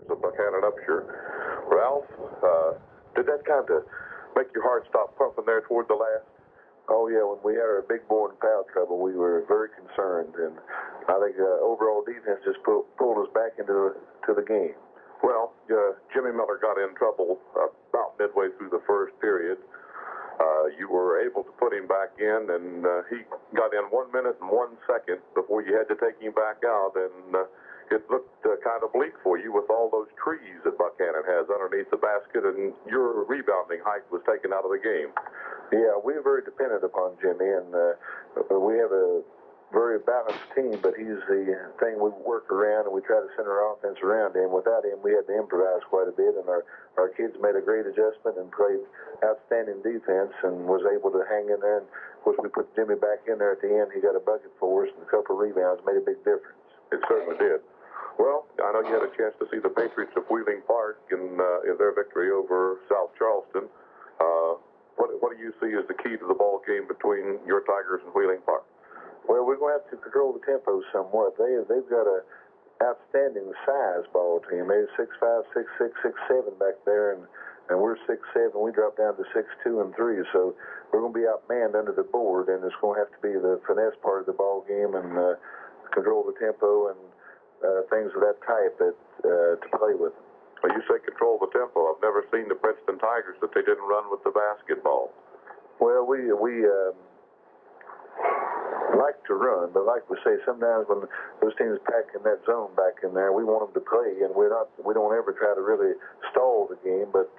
It's a Buchanan Upshur. Ralph, did that kind of make your heart stop pumping there toward the last? Oh, yeah, when we had our big boy in foul trouble, we were very concerned, and I think overall defense just pulled us back into the game. Well, Jimmy Miller got in trouble about midway through the first period. You were able to put him back in, and he got in 1 minute and 1 second before you had to take him back out, and it looked kind of bleak for you with all those trees that Buchanan has underneath the basket, and your rebounding height was taken out of the game. Yeah, we're very dependent upon Jimmy, and we have a very balanced team, but he's the thing we work around, and we try to center our offense around him. Without him, we had to improvise quite a bit, and our kids made a great adjustment and played outstanding defense and was able to hang in there. And, of course, we put Jimmy back in there at the end. He got a bucket for us and a couple of rebounds, made a big difference. It certainly did. Well, I know you had a chance to see the Patriots of Wheeling Park in their victory over South Charleston. What do you see as the key to the ball game between your Tigers and Wheeling Park? Well, we're going to have to control the tempo somewhat. They've got a outstanding size ball team. They're 6'5", 6'6", 6'7" back there, and we're 6'7". We dropped down to 6'2" and 3. So we're going to be outmanned under the board, and it's going to have to be the finesse part of the ball game and control the tempo and things of that type to play with. Well, you say control the tempo. I've never seen the Princeton Tigers that they didn't run with the basketball. Well, we like to run, but like we say, sometimes when those teams pack in that zone back in there, we want them to play, and we don't ever try to really stall the game, but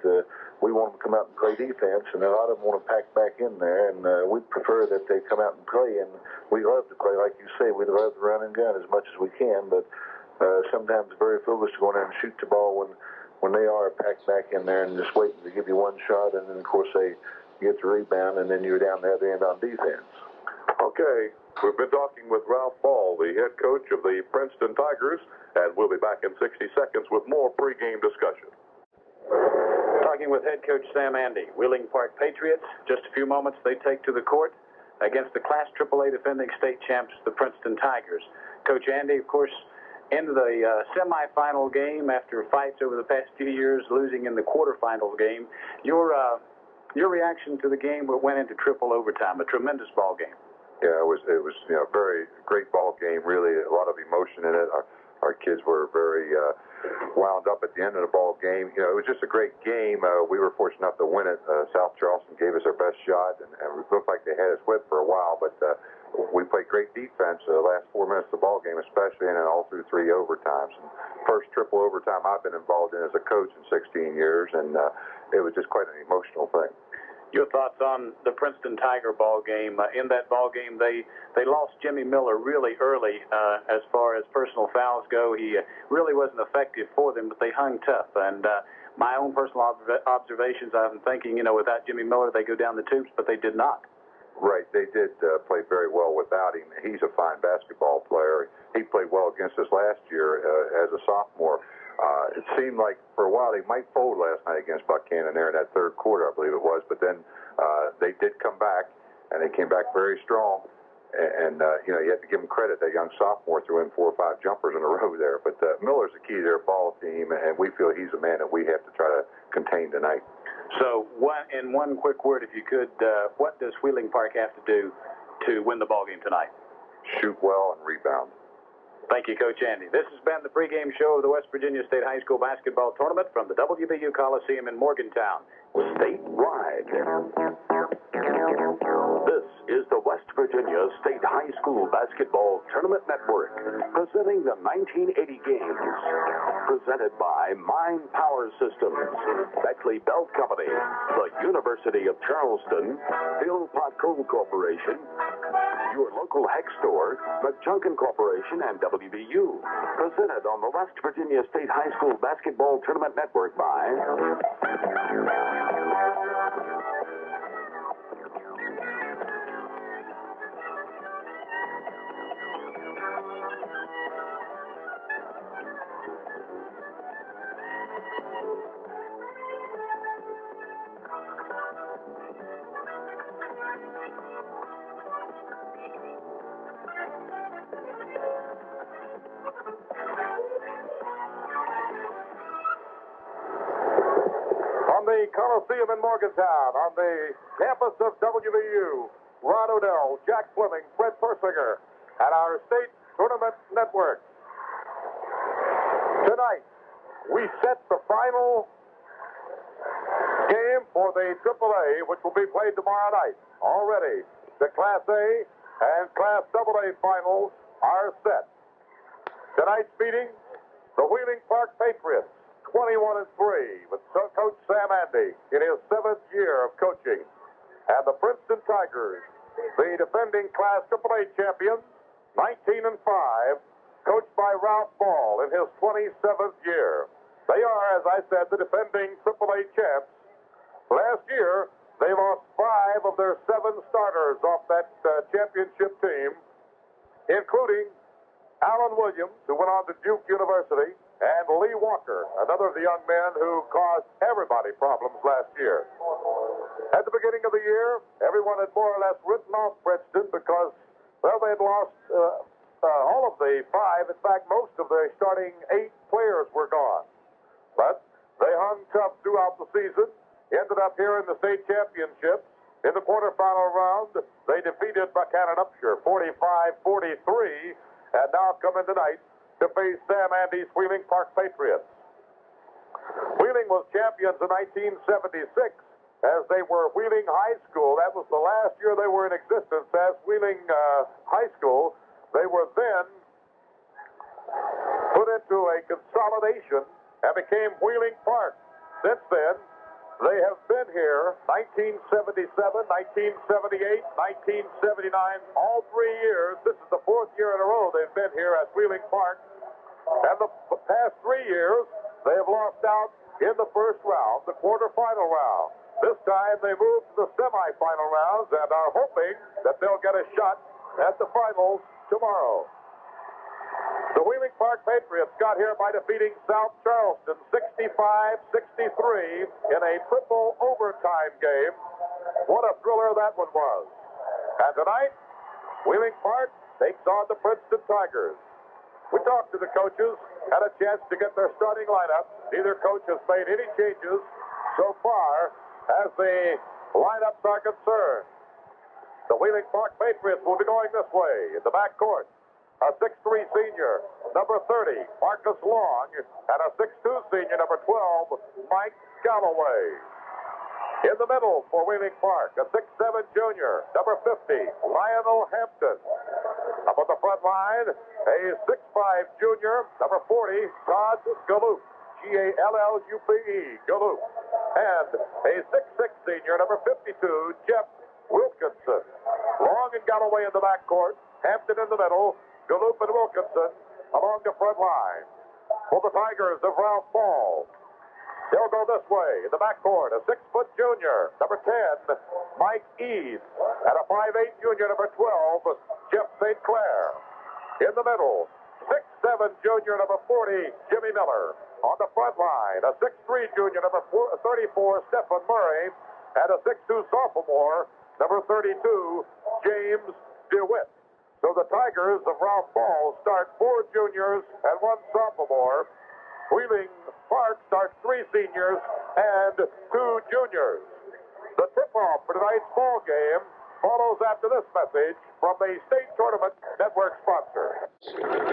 we want them to come out and play defense, and a lot of them want to pack back in there, and we prefer that they come out and play, and we love to play, like you say, we love to run and gun as much as we can, but sometimes it's very foolish to go in there and shoot the ball when they are packed back in there and just waiting to give you one shot, and then, of course, they get the rebound, and then you're down the other end on defense. Okay, we've been talking with Ralph Ball, the head coach of the Princeton Tigers, and we'll be back in 60 seconds with more pregame discussion. Talking with head coach Sam Andy, Wheeling Park Patriots. Just a few moments they take to the court against the Class AAA defending state champs, the Princeton Tigers. Coach Andy, of course, into the semifinal game after fights over the past few years, losing in the quarterfinals game. Your reaction to the game went into triple overtime, a tremendous ball game. Yeah, it was a very great ball game. Really, a lot of emotion in it. Our kids were very wound up at the end of the ball game. It was just a great game. We were fortunate enough to win it. South Charleston gave us our best shot, and it looked like they had us whipped for a while, but we played great defense the last 4 minutes of the ball game, especially, and then all through 3 overtimes. And first triple overtime I've been involved in as a coach in 16 years, and it was just quite an emotional thing. Your thoughts on the Princeton Tiger ball game? In that ball game, they lost Jimmy Miller really early as far as personal fouls go. He really wasn't effective for them, but they hung tough. And my own personal observations, I'm thinking, without Jimmy Miller, they go down the tubes, but they did not. Right, they did play very well without him. He's a fine basketball player. He played well against us last year as a sophomore. It seemed like for a while they might fold last night against Buchanan there in that third quarter, I believe it was. But then they did come back, and they came back very strong. And you have to give him credit. That young sophomore threw in 4 or 5 jumpers in a row there. But Miller's the key to their ball team, and we feel he's the man that we have to try to contain tonight. So, in one quick word, if you could, what does Wheeling Park have to do to win the ball game tonight? Shoot well and rebound. Thank you, Coach Andy. This has been the pregame show of the West Virginia State High School Basketball Tournament from the WVU Coliseum in Morgantown. Statewide. This is the West Virginia State High School Basketball Tournament Network, presenting the 1980 games. Presented by Mine Power Systems, Beckley Belt Company, the University of Charleston, Philpott Coal Corporation, your local Heck store, McJunkin Corporation, and WVU. Presented on the West Virginia State High School Basketball Tournament Network by... the Coliseum in Morgantown on the campus of WVU. Ron Odell, Jack Fleming, Fred Persinger, and our state tournament network. Tonight, we set the final game for the AAA, which will be played tomorrow night. Already, the Class A and Class AA finals are set. Tonight's meeting, the Wheeling Park Patriots, 21-3, with Coach Sam Andy in his 7th year of coaching. And the Princeton Tigers, the defending Class AAA champions, 19-5, coached by Ralph Ball in his 27th year. They are, as I said, the defending AAA champs. Last year, they lost 5 of their 7 starters off that championship team, including Alan Williams, who went on to Duke University, and Lee Walker, another of the young men who caused everybody problems last year. At the beginning of the year, everyone had more or less written off Princeton because, well, they'd lost all of the 5. In fact, most of their starting 8 players were gone. But they hung tough throughout the season, ended up here in the state championship. In the quarterfinal round, they defeated Buchanan Upshur 45-43, and now come in tonight to face Sam Andy's Wheeling Park Patriots. Wheeling was champions in 1976 as they were Wheeling High School. That was the last year they were in existence as Wheeling High School. They were then put into a consolidation and became Wheeling Park. Since then, they have been here 1977, 1978, 1979, all 3 years. This is the 4th year in a row they've been here at Wheeling Park. And the past 3 years, they have lost out in the first round, the quarterfinal round. This time they moved to the semifinal rounds and are hoping that they'll get a shot at the finals tomorrow. The Wheeling Park Patriots got here by defeating South Charleston 65-63 in a triple overtime game. What a thriller that one was. And tonight, Wheeling Park takes on the Princeton Tigers. We talked to the coaches, had a chance to get their starting lineup. Neither coach has made any changes so far as the lineups are concerned. The Wheeling Park Patriots will be going this way in the backcourt. A 6'3 senior, number 30, Marcus Long, and a 6'2 senior, number 12, Mike Galloway. In the middle for Wheeling Park, a 6'7 junior, number 50, Lionel Hampton. Up on the front line, a 6'5 junior, number 40, Todd Gallup, Gallupe, Gallup. And a 6'6 senior, number 52, Jeff Wilkinson. Long and Galloway in the backcourt, Hampton in the middle, Gallup and Wilkinson along the front line. For the Tigers of Ralph Ball, they'll go this way. In the backcourt, a 6-foot junior, number 10, Mike Eads. And a 5'8 junior, number 12, Jeff St. Clair. In the middle, 6'7 junior, number 40, Jimmy Miller. On the front line, a 6'3 junior, number 34, Stephen Murray. And a 6'2 sophomore, number 32, James DeWitt. So the Tigers of Ralph Ball start 4 juniors and 1 sophomore. Wheeling Park starts 3 seniors and 2 juniors. The tip-off for tonight's ball game follows after this message from the State Tournament Network sponsor.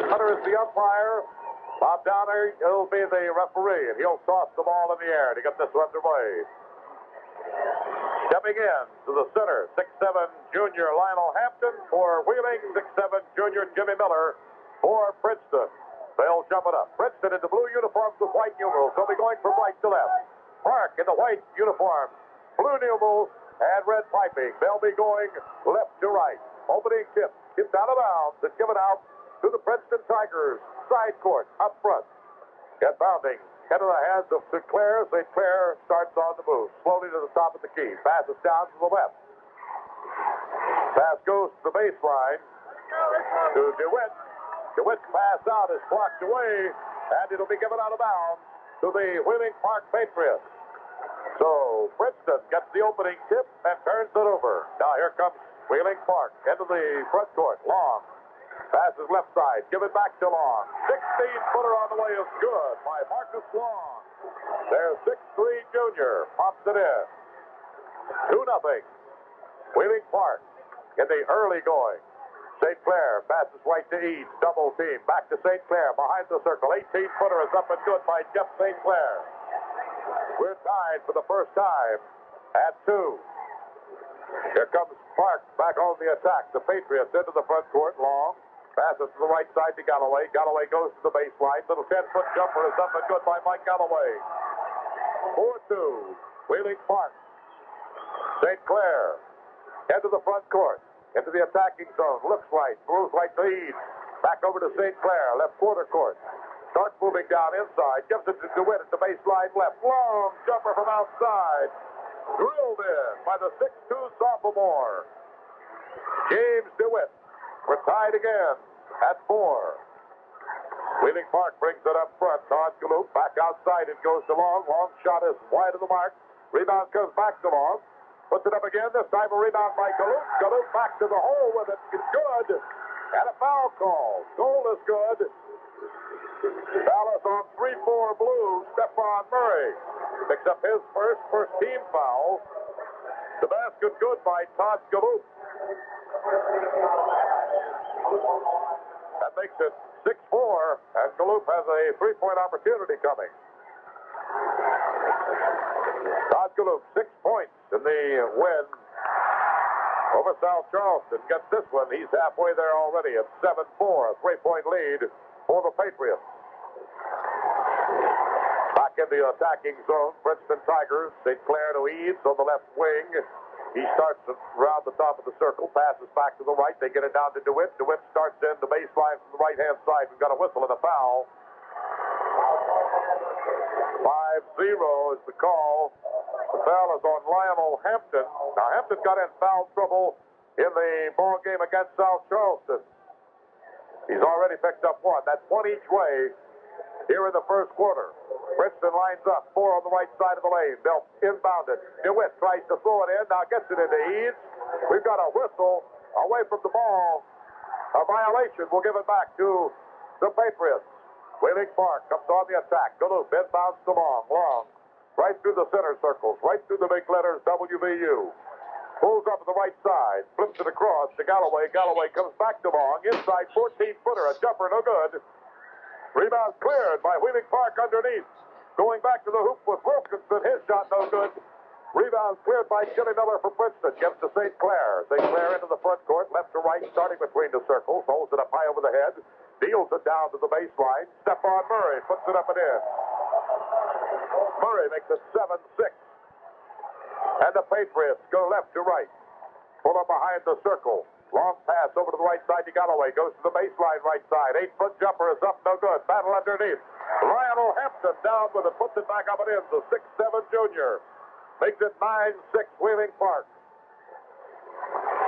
Hunter is the umpire. Bob Downer will be the referee, and he'll toss the ball in the air to get this underway. Stepping in to the center, 6'7 junior Lionel Hampton for Wheeling, 6'7 junior Jimmy Miller for Princeton. They'll jump it up. Princeton in the blue uniforms with white numerals. They'll be going from right to left. Park in the white uniform, blue numerals, and red piping. They'll be going left to right. Opening tip, tipped out of bounds and given out to the Princeton Tigers. Side court, up front. Get bounding. Into the hands of St. Clair. St. Clair starts on the move. Slowly to the top of the key. Passes down to the left. Pass goes to the baseline to DeWitt. DeWitt's pass out is blocked away, and it'll be given out of bounds to the Wheeling Park Patriots. So Princeton gets the opening tip and turns it over. Now here comes Wheeling Park into the front court. Long. Passes left side. Give it back to Long. 16-footer on the way is good by Marcus Long. Their 6'3" junior pops it in. 2-0. Wheeling Park in the early going. St. Clair passes right to Eads. Double team. Back to St. Clair. Behind the circle. 18-footer is up and good by Jeff St. Clair. We're tied for the first time at 2. Here comes Park back on the attack. The Patriots into the front court. Long. Passes to the right side to Galloway. Galloway goes to the baseline. Little 10-foot jumper is up and good by Mike Galloway. 4-2. Wheeling Park. St. Clair into the front court. Into the attacking zone. Looks right. Moves right to Eads. Back over to St. Clair. Left quarter court. Starts moving down inside. Gives it to DeWitt at the baseline left. Long jumper from outside. Drilled in by the 6'2" sophomore. James DeWitt. We're tied again at 4. Wheeling Park brings it up front. Todd Galoob back outside. It goes to Long. Long shot is wide of the mark. Rebound comes back to Long. Puts it up again. This time a rebound by Galoob. Galoob back to the hole with it. It's good. And a foul call. Goal is good. Foul is on 3-4 Blue. Stephon Murray picks up his first team foul. The basket good by Todd Galoob. That makes it 6-4, and Galoob has a 3-point opportunity coming. Todd Galoob, 6 points in the win over South Charleston. Gets this one. He's halfway there already at 7-4, a 3-point lead for the Patriots. Back in the attacking zone, Princeton Tigers. St. Clair to Eads on the left wing. He starts around the top of the circle, passes back to the right. They get it down to DeWitt. DeWitt starts in the baseline from the right-hand side. We've got a whistle and a foul. 5-0 is the call. The foul is on Lionel Hampton. Now, Hampton got in foul trouble in the ball game against South Charleston. He's already picked up 1. That's 1 each way here in the first quarter. Princeton lines up. 4 on the right side of the lane. They'll inbound it. DeWitt tries to throw it in. Now gets it into Eads. We've got a whistle away from the ball. A violation. We'll give it back to the Patriots. Wheeling Park comes on the attack. Galoob inbounds to Long. Long. Right through the center circles. Right through the big letters WVU. Pulls up to the right side. Flips it across to Galloway. Galloway comes back to Long. Inside 14-footer. A jumper. No good. Rebound cleared by Wheeling Park underneath. Going back to the hoop with Wilkinson. His shot no good. Rebound cleared by Jimmy Miller for Princeton. Gives to St. Clair. St. Clair into the front court. Left to right. Starting between the circles. Holds it up high over the head. Deals it down to the baseline. Stephon Murray puts it up and in. Murray makes it 7-6. And the Patriots go left to right. Pull up behind the circle. Long pass over to the right side to Galloway. Goes to the baseline right side. 8-foot jumper is up. No good. Battle underneath. Lionel Hampton down with it. Puts it back up and in. The 6'7 junior. Makes it 9-6 Wheeling Park.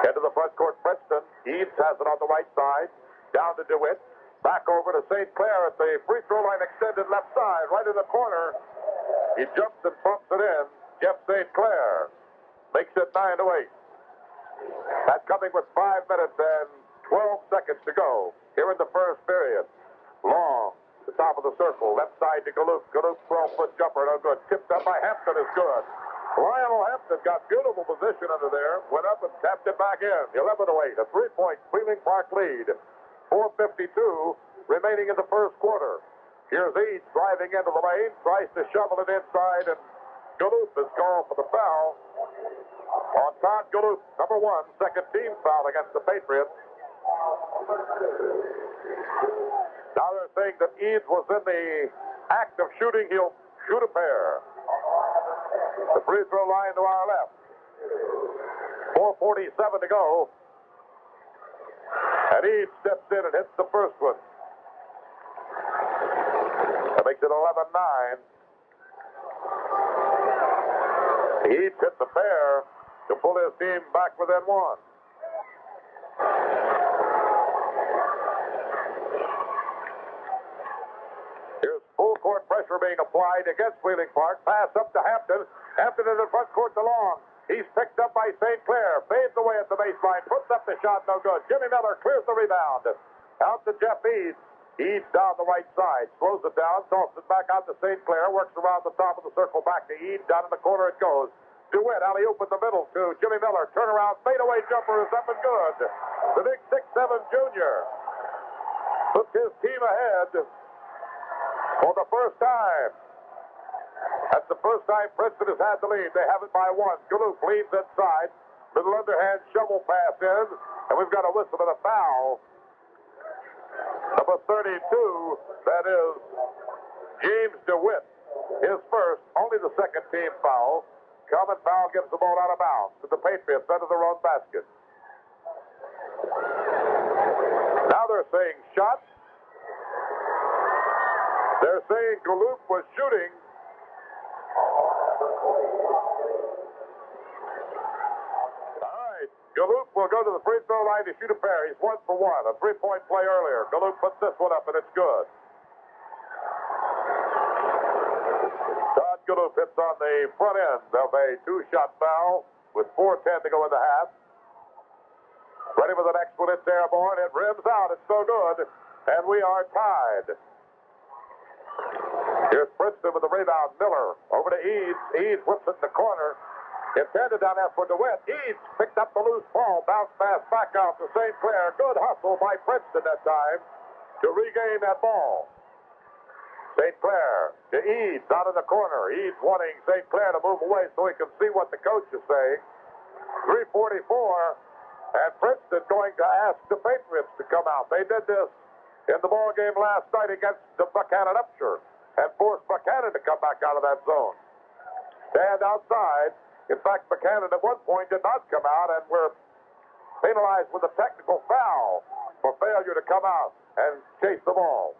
Into the front court, Princeton. Eads has it on the right side. Down to DeWitt. Back over to St. Clair at the free throw line extended left side. Right in the corner. He jumps and pumps it in. Jeff St. Clair makes it 9-8. That's coming with 5 minutes and 12 seconds to go here in the first period. Long, the top of the circle, left side to Galoob. Galoob, 12-foot jumper, no good. Tipped up by Hampton is good. Lionel Hampton got beautiful position under there, went up and tapped it back in. 11-8, a 3-point Wheeling Park lead. 4:52 remaining in the first quarter. Here's Eads driving into the lane, tries to shovel it inside, and Galoob is called for the foul on Todd Galoob, number 1, second team foul against the Patriots. Now they're saying that Eads was in the act of shooting. He'll shoot a pair. The free throw line to our left. 4:47 to go. And Eads steps in and hits the first one. That makes it 11-9. Eads hits a pair to pull his team back within 1. Here's full court pressure being applied against Wheeling Park. Pass up to Hampton. Hampton in the front court to Long. He's picked up by St. Clair. Fades away at the baseline. Puts up the shot. No good. Jimmy Miller clears the rebound. Out to Jeff Eads. Eads down the right side, slows it down, tosses it back out to St. Clair, works around the top of the circle, back to Eads, down in the corner it goes. DeWitt, alley-oop in the middle to Jimmy Miller. Turnaround, fadeaway jumper is up and good. The big 6'7" junior puts his team ahead for the first time. That's the first time Princeton has had the lead. They have it by one. Galoop leads inside. Little underhand shovel pass in, and we've got a whistle and a foul. Number 32, that is James DeWitt. His first, only the second team foul. Common foul gives the ball out of bounds to the Patriots under their own basket. Now they're saying shot. They're saying Galoop was shooting. Galoop will go to the free throw line to shoot a pair. He's 1 for 1. A three-point play earlier. Galoop puts this one up, and it's good. Todd Galoop hits on the front end of a two-shot foul with 4:10 to go in the half. Ready for the next one. It's airborne. It rims out. It's so good. And we are tied. Here's Princeton with the rebound. Miller over to Eads. Eads whips it in the corner. Intended down there for DeWitt. Eads picked up the loose ball. Bounced pass back out to St. Clair. Good hustle by Princeton that time to regain that ball. St. Clair to Eads out of the corner. Eads wanting St. Clair to move away so he can see what the coach is saying. 3:44. And Princeton going to ask the Patriots to come out. They did this in the ball game last night against the Buchanan Upshur and forced Buchanan to come back out of that zone. Stand outside. In fact, Buchanan at one point did not come out and were penalized with a technical foul for failure to come out and chase the ball.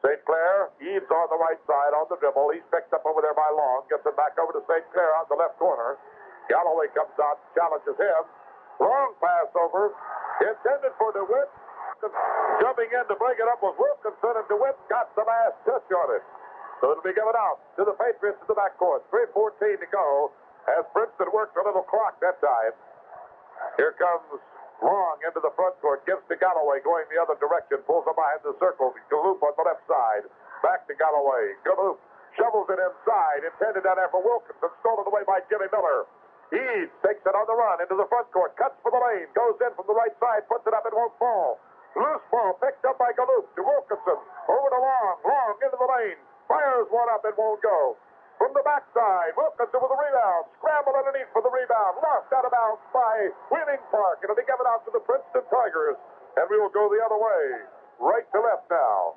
St. Clair, Eads on the right side on the dribble. He's picked up over there by Long. Gets it back over to St. Clair out the left corner. Galloway comes out, challenges him. Long pass over. Intended for DeWitt. Jumping in to bring it up was Wilkinson, and DeWitt got the last touch on it. So it'll be given out to the Patriots in the backcourt. 3:14 to go. As Princeton works a little clock that time. Here comes Long into the front court. Gives to Galloway going the other direction. Pulls him behind the circle. Galoop on the left side. Back to Galloway. Galoop shovels it inside. Intended down there for Wilkinson. Stolen away by Jimmy Miller. Eads takes it on the run into the front court. Cuts for the lane. Goes in from the right side. Puts it up. It won't fall. Loose ball picked up by Galoop to Wilkinson. Over to Long. Long into the lane. Fires one up. It won't go. From the backside, Wilkinson with a rebound. Scramble underneath for the rebound. Lost out of bounds by Wheeling Park. It'll be given out to the Princeton Tigers. And we will go the other way. Right to left now.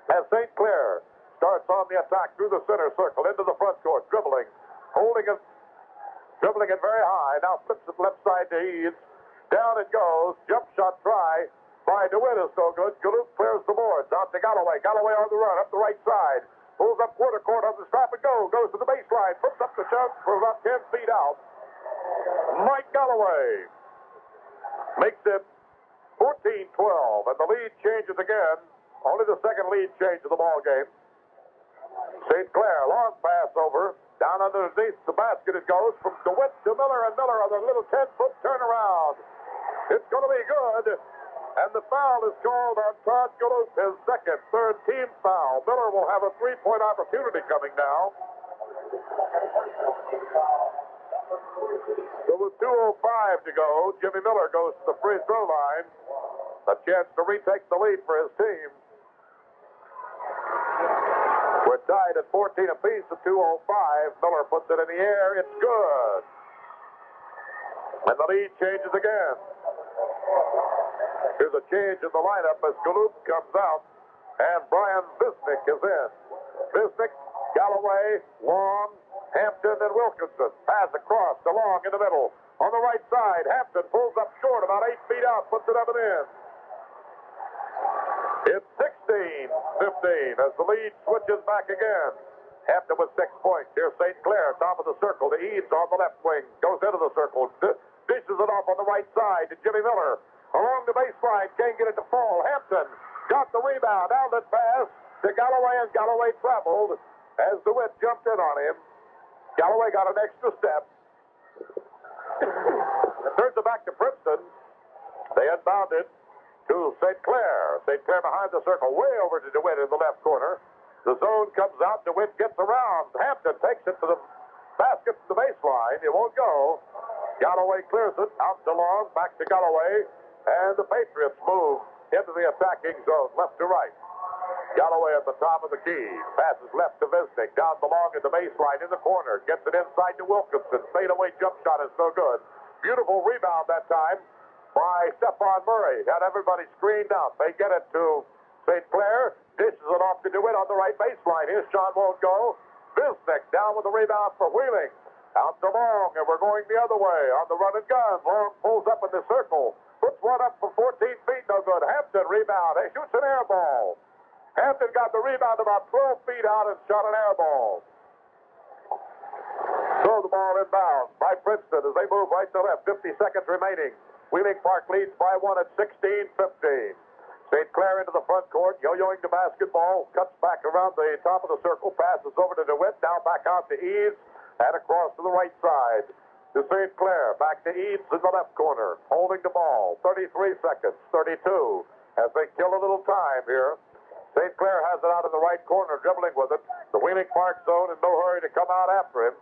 As St. Clair starts on the attack through the center circle into the front court. Dribbling. Holding it. Dribbling it very high. Now flips it left side to Eads. Down it goes. Jump shot try by DeWitt is no good. Galoop clears the boards. Out to Galloway. Galloway on the run. Up the right side. Pulls up quarter court on the strap and goes to the baseline. Puts up the shot for about 10 feet out. Mike Galloway makes it 14-12, and the lead changes again. Only the second lead change of the ball game. St. Clair, long pass over. Down underneath the basket it goes from DeWitt to Miller, and Miller on a little 10-foot turnaround. It's going to be good. And the foul is called on Todd Galoop, his second, third team foul. Miller will have a three-point opportunity coming now. So with 2:05 to go, Jimmy Miller goes to the free throw line. A chance to retake the lead for his team. We're tied at 14 apiece at 2:05. Miller puts it in the air. It's good. And the lead changes again. Here's a change in the lineup as Galoop comes out, and Brian Visnick is in. Visnick, Galloway, Long, Hampton, and Wilkinson. Pass across to Long in the middle. On the right side, Hampton pulls up short, about 8 feet out, puts it up and in. It's 16-15 as the lead switches back again. Hampton with 6 points. Here's St. Clair, top of the circle. To Eads on the left wing. Goes into the circle. Dishes it off on the right side to Jimmy Miller. Along the baseline, can't get it to fall. Hampton got the rebound. Outlet pass to Galloway, and Galloway traveled as DeWitt jumped in on him. Galloway got an extra step. Turns it back to Princeton. They unbound it to to St. Clair. St. Clair behind the circle, way over to DeWitt in the left corner. The zone comes out. DeWitt gets around. Hampton takes it to the basket to the baseline. It won't go. Galloway clears it. Out to Long. Back to Galloway. And the Patriots move into the attacking zone, left to right. Galloway at the top of the key. Passes left to Visnick. Down the long at the baseline in the corner. Gets it inside to Wilkinson. Fadeaway jump shot is no good. Beautiful rebound that time by Stephon Murray. Had everybody screened out. They get it to St. Clair. Dishes it off to DeWitt on the right baseline. His shot won't go. Visnick down with the rebound for Wheeling. Out to Long, and we're going the other way on the run and gun. Long pulls up in the circle. Puts one up for 14 feet. No good. Hampton rebound. He shoots an air ball. Hampton got the rebound about 12 feet out and shot an air ball. Throw the ball inbound by Princeton as they move right to left. 50 seconds remaining. Wheeling Park leads by one at 16-15. St. Clair into the front court, yo-yoing the basketball, cuts back around the top of the circle, passes over to DeWitt, now back out to Eads, and across to the right side to St. Clair. Back to Eads in the left corner, holding the ball. 33 seconds, 32, as they kill a little time here. St. Clair has it out in the right corner, dribbling with it. The Wheeling Park zone in no hurry to come out after him.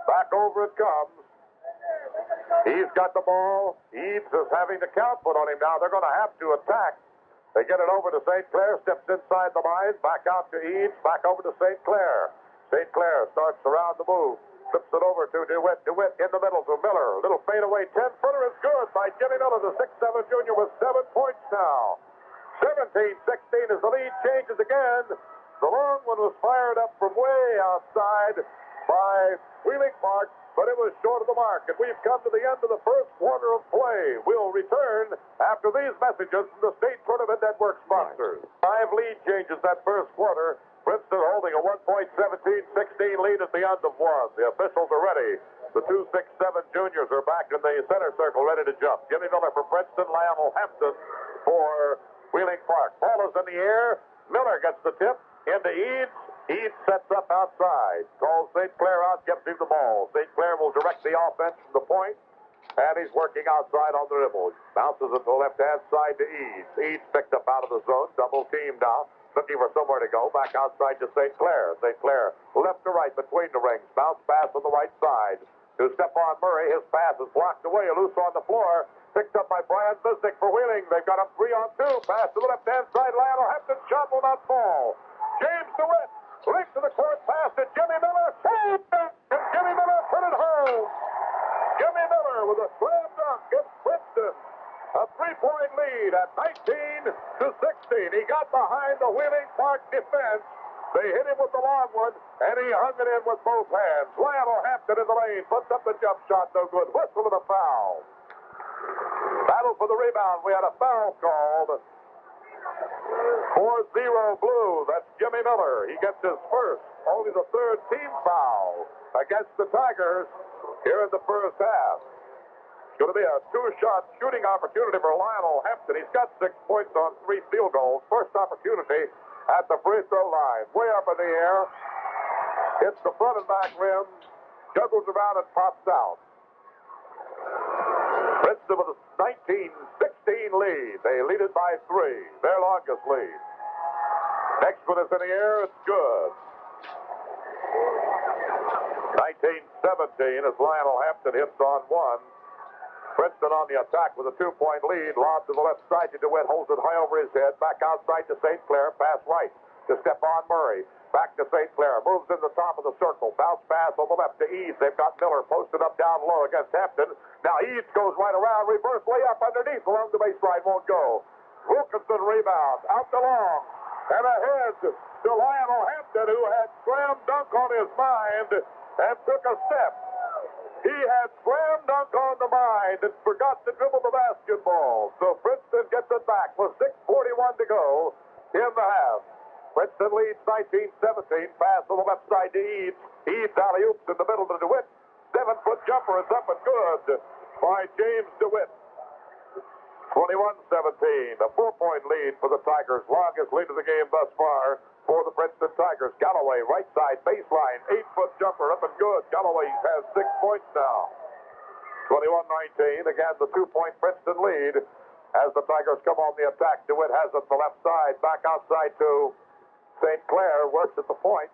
Back over it comes. He's got the ball. Eads is having the count put on him now. They're going to have to attack. They get it over to St. Clair, steps inside the line, back out to Eads, back over to St. Clair. St. Clair starts around the move, flips it over to DeWitt. DeWitt in the middle to Miller. Little fadeaway 10-footer is good by Jimmy Miller, the 6'7" junior with 7 points now. 17-16 as the lead changes again. The long one was fired up from way outside by Wheeling Park, but it was short of the mark. And we've come to the end of the first quarter of play. We'll return after these messages from the State Tournament Network sponsors. 5 lead changes that first quarter. Princeton holding a 1.17-16 lead at the end of one. The officials are ready. The 2-6-7 juniors are back in the center circle, ready to jump. Jimmy Miller for Princeton, Lionel Hampton for Wheeling Park. Ball is in the air. Miller gets the tip into Eads. Eads sets up outside. Calls St. Clair out, gives him the ball. St. Clair will direct the offense from the point, and he's working outside on the dribble. Bounces it to the left-hand side to Eads. Eads picked up out of the zone, double teamed now, looking for somewhere to go. Back outside to St. Clair. St. Clair left to right between the rings. Bounce pass on the right side to Stephon Murray. His pass is blocked away, loose on the floor. Picked up by Brian Visnick for Wheeling. They've got a 3-on-2. Pass to the left-hand side. Lionel Hampton's shot will not fall. James DeWitt links to the court, pass to Jimmy Miller. Saved it, and Jimmy Miller put it home. Jimmy Miller with a slam dunk gives Princeton a 3-point lead at 19-16. He got behind the Wheeling Park defense. They hit him with the long one, and he hung it in with both hands. Lionel Hampton in the lane, puts up the jump shot, no good. Whistle and a foul. Battle for the rebound. We had a foul called. 4-0 Blue. That's Jimmy Miller. He gets his first, only the 3rd team foul against the Tigers here in the first half. It's going to be a 2-shot shooting opportunity for Lionel Hampton. He's got 6 points on 3 field goals. First opportunity at the free throw line. Way up in the air. Hits the front and back rim. Juggles around and pops out. Princeton with a 19-16 lead. They lead it by 3. Their longest lead. Next one is in the air. It's good. 19-17 as Lionel Hampton hits on one. Princeton on the attack with a 2-point lead. Lob to the left side to DeWitt. Holds it high over his head. Back outside to St. Clair. Pass right to Stephon Murray. Back to St. Clair. Moves in the top of the circle. Bounce pass on the left to Eads. They've got Miller posted up down low against Hampton. Now Eads goes right around. Reverse layup underneath along the baseline. Won't go. Wilkinson rebounds. Out to Long. And ahead to Lionel Hampton, who had slam dunk on his mind and took a step. He had slam dunk on the mind and forgot to dribble the basketball. So Princeton gets it back with 6:41 to go in the half. Princeton leads 19-17. Pass on the left side to Eads. Eads alley-oops in the middle to DeWitt. 7-foot jumper is up and good by James DeWitt. 21-17. A 4-point lead for the Tigers. Longest lead of the game thus far for the Princeton Tigers. Galloway, right side, baseline. 8-foot jumper up and good. Galloway has 6 points now. 21-19. Again, the 2-point Princeton lead as the Tigers come on the attack. DeWitt has it to the left side, back outside to St. Clair, works at the point.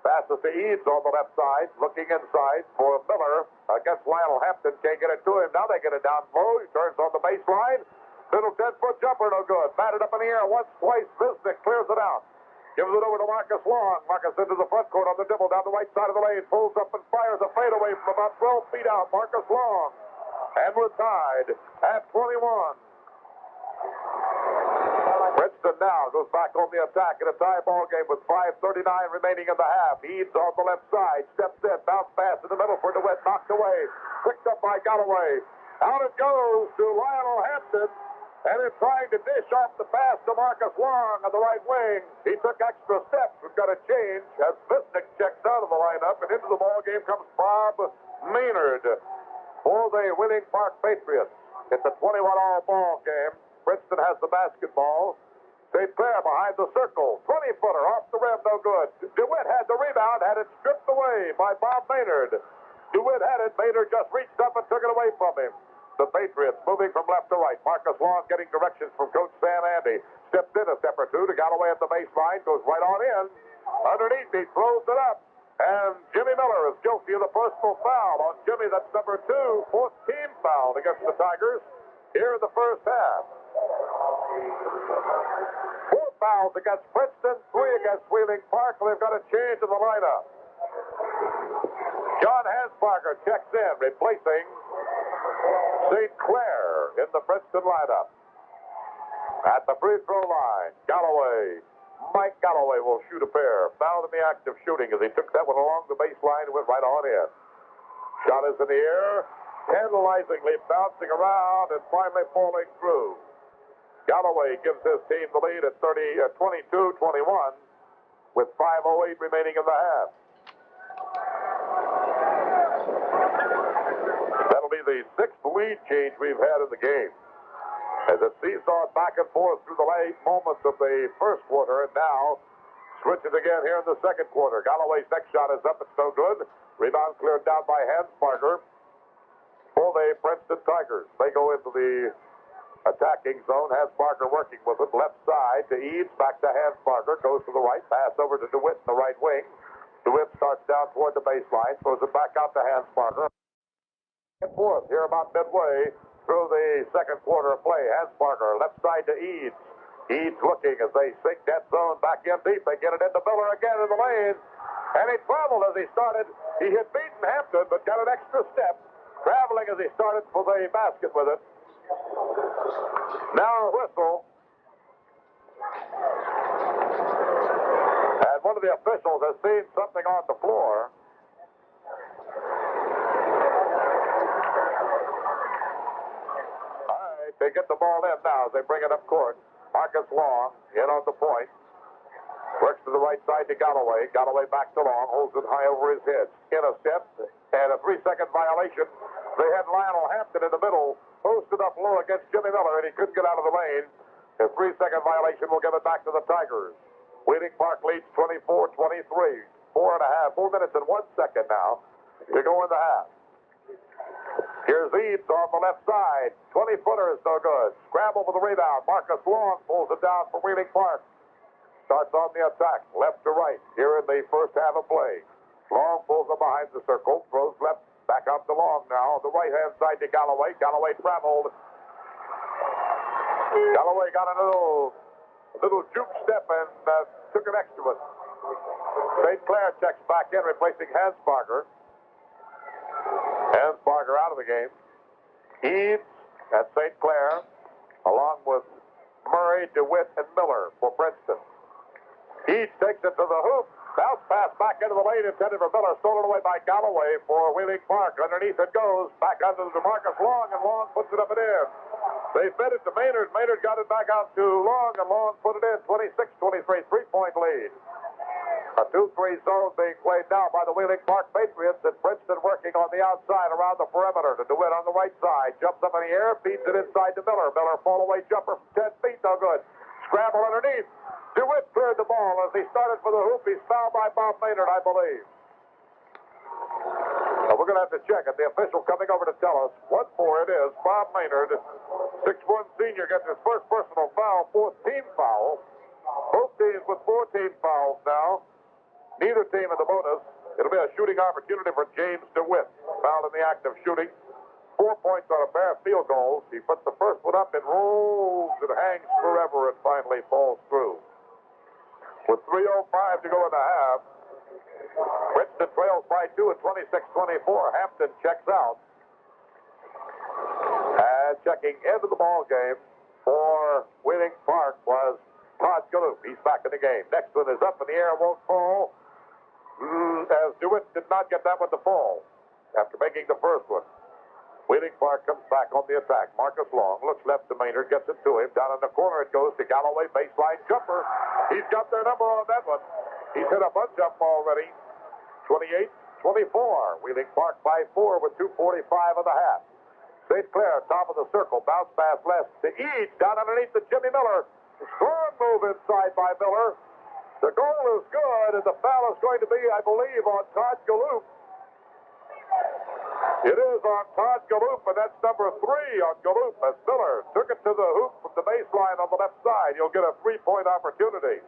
Passes to Eads on the left side, looking inside for Miller against Lionel Hampton. Can't get it to him. Now they get it down low. He turns on the baseline. Little 10-foot jumper, no good. Batted up in the air once, twice. Visnick clears it out. Gives it over to Marcus Long. Marcus into the front court on the dribble down the right side of the lane. Pulls up and fires a fadeaway from about 12 feet out. Marcus Long. And we're tied at 21. Princeton now goes back on the attack in a tie ball game with 5:39 remaining in the half. Eads on the left side. Steps in. Bounce pass in the middle for DeWitt. Knocked away. Picked up by Galloway. Out it goes to Lionel Hampton. And in trying to dish off the pass to Marcus Long on the right wing, he took extra steps. We've got a change as Visnick checks out of the lineup, and into the ball game comes Bob Maynard for the Wheeling Park Patriots. It's a 21-all ball game. Princeton has the basketball. St. Clair behind the circle. 20-footer off the rim, no good. DeWitt had the rebound, had it stripped away by Bob Maynard. DeWitt had it. Maynard just reached up and took it away from him. The Patriots moving from left to right. Marcus Long getting directions from Coach Sam Andy. Steps in a step or two to Galloway at the baseline. Goes right on in. Underneath, he throws it up. And Jimmy Miller is guilty of the personal foul on Jimmy. That's number 2. 4th team foul against the Tigers here in the first half. 4 fouls against Princeton, 3 against Wheeling Park. They've got a change in the lineup. John Hansparker checks in, replacing St. Clair in the Princeton lineup. At the free throw line, Galloway. Mike Galloway will shoot a pair. Fouled in the act of shooting as he took that one along the baseline and went right on in. Shot is in the air, tantalizingly bouncing around and finally falling through. Galloway gives his team the lead at 22-21 with 5:08 remaining in the half. That'll be the 6th lead change we've had in the game. As it seesawed back and forth through the late moments of the first quarter, and now switches again here in the second quarter. Galloway's next shot is up. It's no good. Rebound cleared down by Hansparker for the Princeton Tigers. They go into the attacking zone. Hansparker working with it. Left side to Eads. Back to Hansparker. Goes to the right. Pass over to DeWitt in the right wing. DeWitt starts down toward the baseline. Throws it back out to Hansparker. And forth here about midway through the second quarter of play. Hansparker left side to Eads. Eads looking as they sink that zone back in deep. They get it into Miller again in the lane. And he traveled as he started. He had beaten Hampton, but got an extra step. Traveling as he started for the basket with it. Now a whistle. And one of the officials has seen something on the floor. They get the ball in now as they bring it up court. Marcus Long in on the point. Works to the right side to Galloway. Galloway back to Long. Holds it high over his head. In a step. And a 3-second violation. They had Lionel Hampton in the middle. Posted up low against Jimmy Miller, and he couldn't get out of the lane. A 3-second violation will give it back to the Tigers. Wheeling Park leads 24-23. 4 minutes and 1 second now to go in the half. Here's Eads on the left side. 20-footer is no good. Scramble for the rebound. Marcus Long pulls it down for Wheeling Park. Starts on the attack, left to right, here in the first half of play. Long pulls it behind the circle, throws left, back up to Long now. On the right-hand side to Galloway. Galloway traveled. Galloway got a little juke step and took an extra one. St. Clair checks back in, replacing Hansparker. Hansparker out of the game. Eads at St. Clair, along with Murray, DeWitt, and Miller for Princeton. Eads takes it to the hoop. Bounce pass back into the lane intended for Miller. Stolen away by Galloway for Wheeling Park. Underneath it goes. Back under to Marcus Long, and Long puts it up and in. They fed it to Maynard. Maynard got it back out to Long, and Long put it in. 26-23, 3-point lead. A 2-3 zone being played now by the Wheeling Park Patriots, and Princeton working on the outside around the perimeter to DeWitt on the right side. Jumps up in the air, feeds it inside to Miller. Miller fall-away jumper from 10 feet, no good. Scramble underneath. DeWitt cleared the ball as he started for the hoop. He's fouled by Bob Maynard, I believe. We're We're going to have to check it. The official coming over to tell us what for it is. Bob Maynard, 6'1" senior, gets his first personal foul, fourth team foul. Both teams with 4 team fouls now. Neither team in the bonus. It'll be a shooting opportunity for James DeWitt. Fouled in the act of shooting. 4 points on a pair of field goals. He puts the first one up and rolls. It hangs forever and finally falls through. With 3:05 to go in the half, Princeton trails by 2 at 26-24. Hampton checks out. And checking into the ball game for Wheeling Park was Todd Galoob. He's back in the game. Next one is up in the air, won't fall. As DeWitt did not get that one to fall after making the first one. Wheeling Park comes back on the attack. Marcus Long looks left to Maynard, gets it to him. Down in the corner it goes to Galloway, baseline jumper. He's got their number on that one. He's hit a bunch of them already. 28-24. Wheeling Park by 4 with 2:45 of the half. St. Clair, top of the circle. Bounce pass left to Eads. Down underneath to Jimmy Miller. Strong move inside by Miller. The goal is good, and the foul is going to be, I believe, on Todd Galoob. It is on Todd Galoob, and that's number 3 on Galoob as Miller took it to the hoop from the baseline on the left side. He'll get a 3-point opportunity.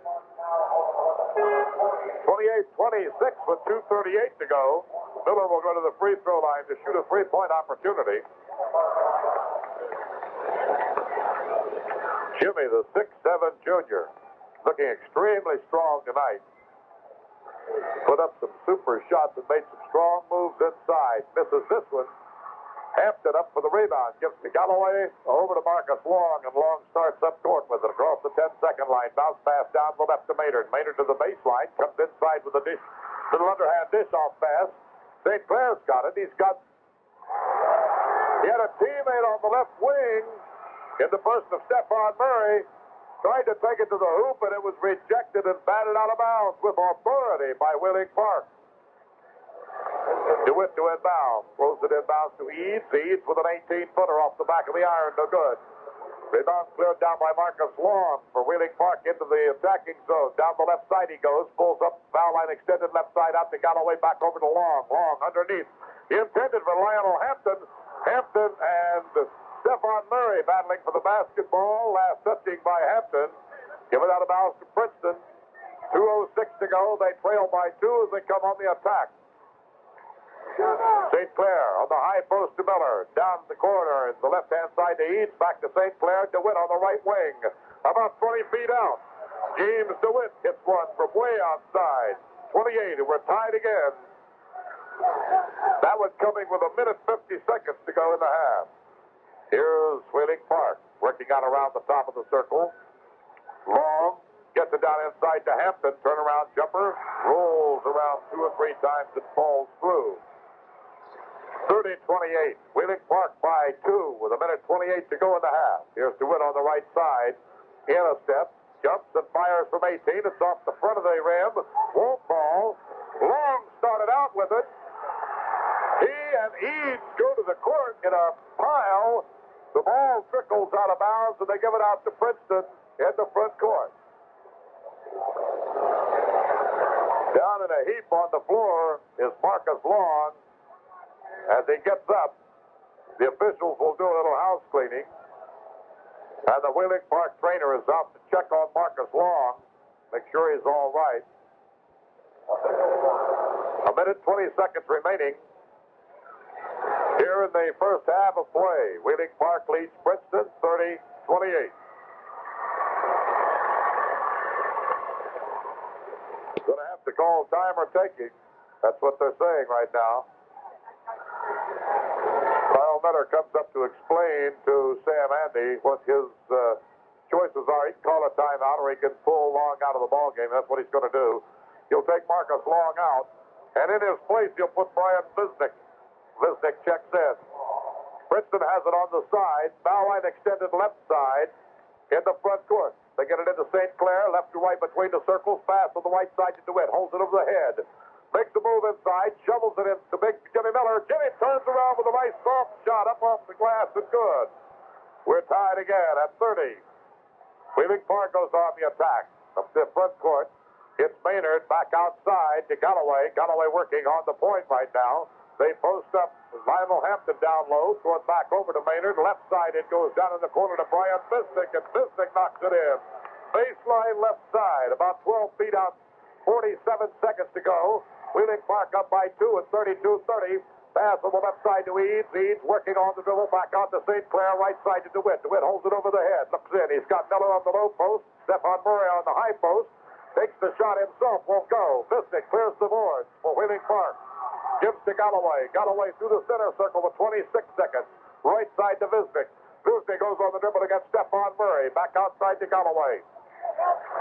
28-26 with 2:38 to go. Miller will go to the free throw line to shoot a 3-point opportunity. Jimmy, the 6'7" junior, looking extremely strong tonight. Put up some super shots and made some strong moves inside. Misses this one. Hampton up for the rebound. Gives to Galloway. Over to Marcus Long, and Long starts up court with it across the 10-second line. Bounce pass down the left to Maynard. Maynard to the baseline. Comes inside with a dish. Little underhand dish-off pass. St. Clair's got it. He had a teammate on the left wing in the person of Stephon Murray. Tried to take it to the hoop, and it was rejected and batted out of bounds with authority by Wheeling Park. DeWitt to inbound. Throws it inbounds to Eads. Eads with an 18-footer off the back of the iron. No good. Rebound cleared down by Marcus Long for Wheeling Park into the attacking zone. Down the left side he goes. Pulls up. Foul line extended left side out to Galloway. Back over to Long. Long underneath. Intended for Lionel Hampton. Hampton and Stephon Murray battling for the basketball. Last touching by Hampton. Give it out of bounds to Princeton. 2:06 to go. They trail by 2 as they come on the attack. St. Clair on the high post to Miller. Down the corner. The left-hand side to Eads. Back to St. Clair. DeWitt on the right wing. About 20 feet out. James DeWitt hits one from way outside. 28, and we're tied again. That was coming with 1:50 to go in the half. Here's Wheeling Park working out around the top of the circle. Long gets it down inside to Hampton. Turnaround jumper. Rolls around 2 or 3 times and falls through. 30-28. Wheeling Park by 2 with 1:28 to go in the half. Here's DeWitt on the right side. In a step. Jumps and fires from 18. It's off the front of the rim. Won't fall. Long started out with it. He and Eads go to the court in a pile. The ball trickles out of bounds, and they give it out to Princeton in the front court. Down in a heap on the floor is Marcus Long. As he gets up, the officials will do a little house cleaning. And the Wheeling Park trainer is out to check on Marcus Long, make sure he's all right. 1:20 remaining. Here in the first half of play, Wheeling Park leads Princeton 30-28. Going to have to call time or take it. That's what they're saying right now. Kyle Miller comes up to explain to Sam Andy what his choices are. He can call a timeout or he can pull Long out of the ball game. That's what he's going to do. He'll take Marcus Long out, and in his place he'll put Brian Visnick. Visnick checks in. Princeton has it on the side. Foul line extended left side in the front court. They get it into St. Clair, left to right between the circles. Pass on the right side to DeWitt. Holds it over the head. Makes the move inside. Shovels it into big Jimmy Miller. Jimmy turns around with a nice soft shot up off the glass and good. We're tied again at 30. Wheeling Park goes on the attack. Up the front court. It's Maynard back outside to Galloway. Galloway working on the point right now. They post up Lionel Hampton down low, throw it back over to Maynard. Left side, it goes down in the corner to Brian Bisnick, and Bisnick knocks it in. Baseline left side, about 12 feet out, 47 seconds to go. Wheeling Park up by 2 at 32-30. Pass on the left side to Eads. Eads working on the dribble, back out to St. Clair, right side to DeWitt. DeWitt holds it over the head, looks in. He's got Miller on the low post, Stephon Murray on the high post. Takes the shot himself, won't go. Bisnick clears the boards for Wheeling Park. Gives to Galloway. Galloway through the center circle with 26 seconds. Right side to Bisnick. Bisnick goes on the dribble against Stephon Murray. Back outside to Galloway.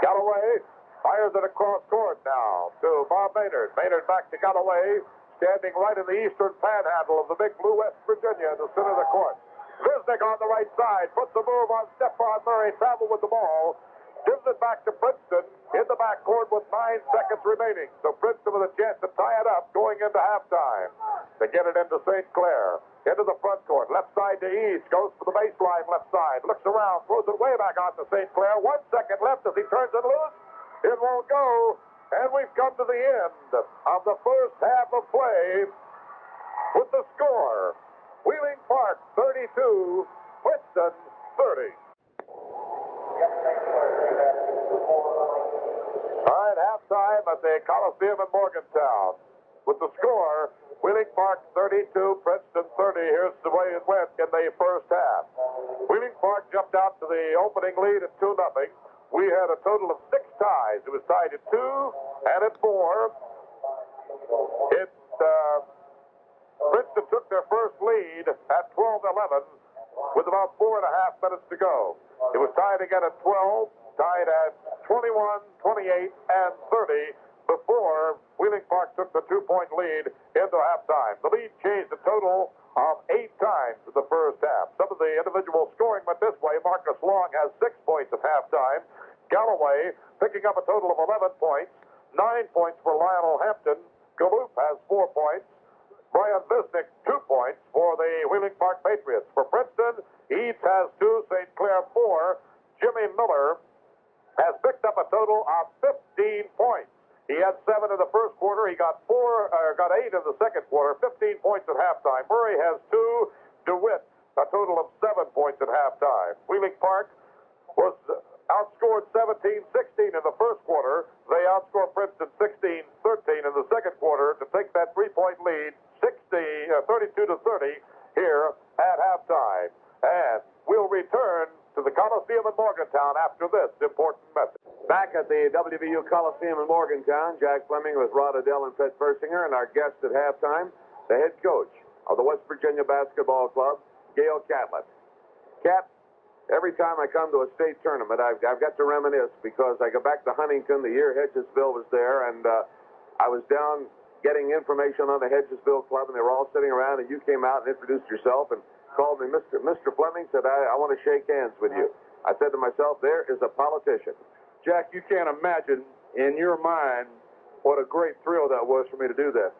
Galloway fires it across court now to Bob Maynard. Maynard back to Galloway, standing right in the eastern panhandle of the big blue West Virginia in the center of the court. Bisnick on the right side, puts the move on Stephon Murray, travel with the ball, gives it back to Princeton in the backcourt with 9 seconds remaining. So Princeton with a chance to tie it up going into halftime. They get it into St. Clair, into the front court, left side to East, goes for the baseline left side, looks around, throws it way back out to St. Clair. 1 second left as he turns it loose. It won't go, and we've come to the end of the first half of play with the score. Wheeling Park 32, Princeton 30. All right, halftime at the Coliseum in Morgantown. With the score, Wheeling Park 32, Princeton 30. Here's the way it went in the first half. Wheeling Park jumped out to the opening lead at 2-0. We had a total of 6 ties. It was tied at 2 and at 4. Princeton took their first lead at 12-11 with about 4.5 minutes to go. It was tied again at 12, tied at 21, 28, and 30 before Wheeling Park took the 2-point lead into halftime. The lead changed a total of 8 times in the first half. Some of the individual scoring went this way. Marcus Long has 6 points at halftime. Galloway picking up a total of 11 points. 9 points for Lionel Hampton. Galoop has 4 points. Brian Bisnick, 2 points for the Wheeling Park Patriots. For Princeton, Eads has 2, St. Clair 4. Jimmy Miller has picked up a total of 15 points. He had 7 in the first quarter. He got 8 in the second quarter. 15 points at halftime. Murray has 2. DeWitt, a total of 7 points at halftime. Wheeling Park was outscored 17-16 in the first quarter. They outscored Princeton 16-13 in the second quarter to take that 3-point lead, 32-30 here at halftime. And we'll return to the Coliseum in Morgantown after this important message. Back at the WVU Coliseum in Morgantown, Jack Fleming with Rod Adell and Fred Persinger, and our guest at halftime, the head coach of the West Virginia Basketball Club, Gale Catlett. Cat, every time I come to a state tournament, I've got to reminisce because I go back to Huntington the year Hedgesville was there, and I was down getting information on the Hedgesville Club, and they were all sitting around, and you came out and introduced yourself and called me Mr. Fleming, said, I want to shake hands with you. I said to myself, there is a politician. Jack, you can't imagine in your mind what a great thrill that was for me to do that.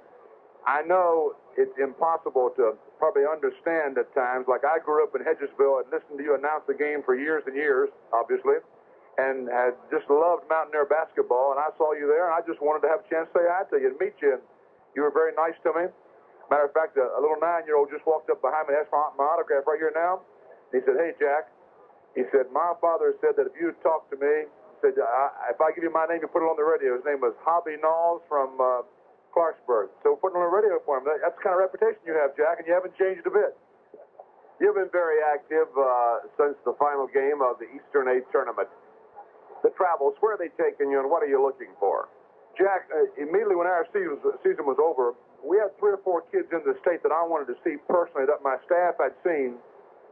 I know it's impossible to probably understand at times. Like, I grew up in Hedgesville and listened to you announce the game for years and years, obviously, and had just loved Mountaineer basketball, and I saw you there, and I just wanted to have a chance to say hi to you and meet you, and you were very nice to me. Matter of fact, a little 9-year-old just walked up behind me and asked for my autograph right here now. He said, hey, Jack, he said, my father said that if you talk to me, said, if I give you my name, you put it on the radio. His name was Hobby Knowles from Clarksburg. So we're putting on the radio for him. That's the kind of reputation you have, Jack, and you haven't changed a bit. You've been very active since the final game of the Eastern 8 tournament. The travels, where are they taking you, and what are you looking for? Jack, immediately when our season was over, we had 3 or 4 kids in the state that I wanted to see personally that my staff had seen,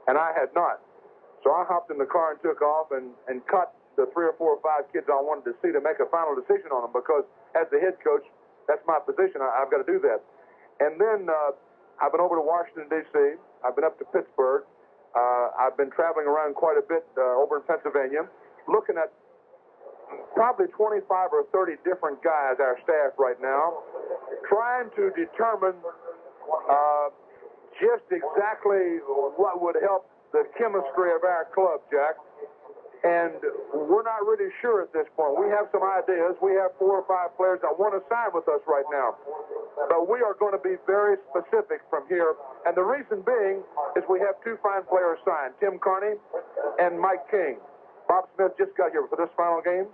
and I had not. So I hopped in the car and took off and cut the 3 or 4 or 5 kids I wanted to see to make a final decision on them, because as the head coach, that's my position. I've got to do that. And then I've been over to Washington, D.C. I've been up to Pittsburgh. I've been traveling around quite a bit over in Pennsylvania, looking at probably 25 or 30 different guys, our staff right now, trying to determine just exactly what would help the chemistry of our club, Jack. And we're not really sure at this point. We have some ideas. We have 4 or 5 players that want to sign with us right now. But we are going to be very specific from here. And the reason being is we have two fine players signed, Tim Carney and Mike King. Bob Smith just got here for this final game.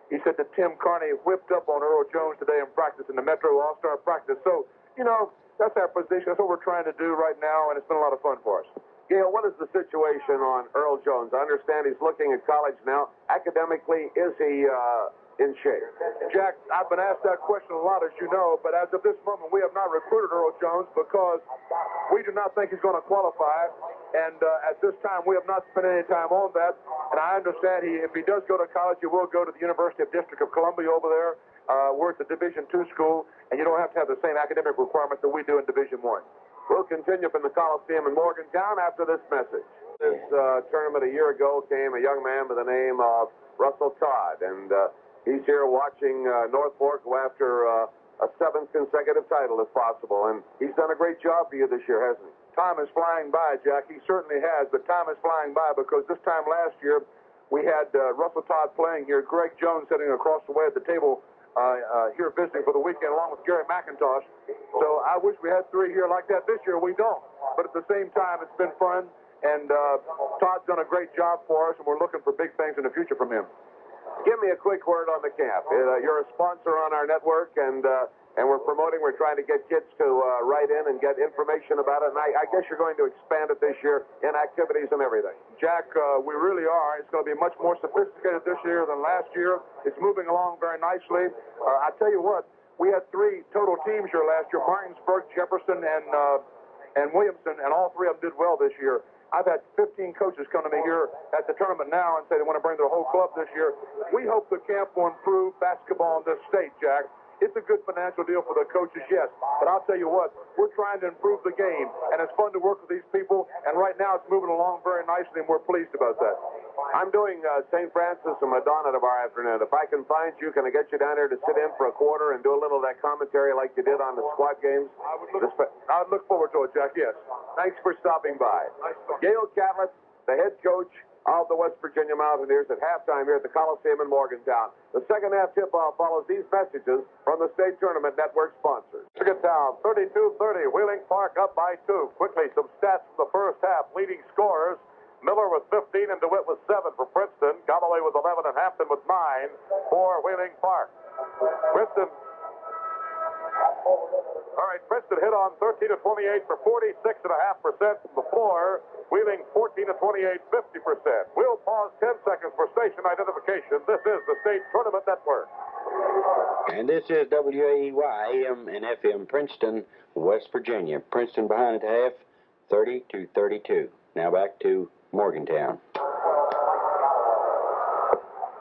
He said that Tim Carney whipped up on Earl Jones today in practice, in the Metro All-Star practice. So, you know, that's our position. That's what we're trying to do right now, and it's been a lot of fun for us. Gale, what is the situation on Earl Jones? I understand he's looking at college now. Academically, is he in shape? Jack, I've been asked that question a lot, as you know, but as of this moment, we have not recruited Earl Jones because we do not think he's going to qualify. And at this time, we have not spent any time on that. And I understand if he does go to college, he will go to the University of District of Columbia over there. Where it's a Division II school, and you don't have to have the same academic requirements that we do in Division I. We'll continue from the Coliseum in Morgantown after this message. This tournament a year ago came a young man by the name of Russell Todd, and he's here watching North Fork go after a seventh consecutive title if possible, and he's done a great job for you this year, hasn't he? Time is flying by, Jack. He certainly has, but time is flying by because this time last year we had Russell Todd playing here, Greg Jones sitting across the way at the table here visiting for the weekend along with Gary McIntosh. So I wish we had three here like that this year. We don't. But at the same time, it's been fun, and Todd's done a great job for us, and we're looking for big things in the future from him. Give me a quick word on the camp. You're a sponsor on our network, and we're promoting. We're trying to get kids to write in and get information about it. And I guess you're going to expand it this year in activities and everything. Jack, we really are. It's going to be much more sophisticated this year than last year. It's moving along very nicely. I tell you what, we had three total teams here last year: Martinsburg, Jefferson, and Williamson, and all three of them did well this year. I've had 15 coaches come to me here at the tournament now and say they want to bring their whole club this year. We hope the camp will improve basketball in this state, Jack. It's a good financial deal for the coaches, yes. But I'll tell you what, we're trying to improve the game, and it's fun to work with these people. And right now it's moving along very nicely, and we're pleased about that. I'm doing St. Francis and Madonna tomorrow afternoon. If I can find you, can I get you down here to sit in for a quarter and do a little of that commentary like you did on the squad games? I would look forward to it, Jack, yes. Thanks for stopping by. Gale Catlett, the head coach of the West Virginia Mountaineers at halftime here at the Coliseum in Morgantown. The second half tip-off follows these messages from the State Tournament Network sponsors. Morgantown, 32-30. Wheeling Park up by 2. Quickly, some stats from the first half. Leading scorers, Miller with 15 and DeWitt with 7 for Princeton. Galloway with 11 and Hampton with 9 for Wheeling Park. Princeton. All right, Princeton hit on 13 of 28 for 46.5% from the floor. Wheeling 14 of 28, 50%. We'll pause 10 seconds for station identification. This is the State Tournament Network. And this is WAEY AM and FM Princeton, West Virginia. Princeton behind at half, 30-32. Now back to Morgantown.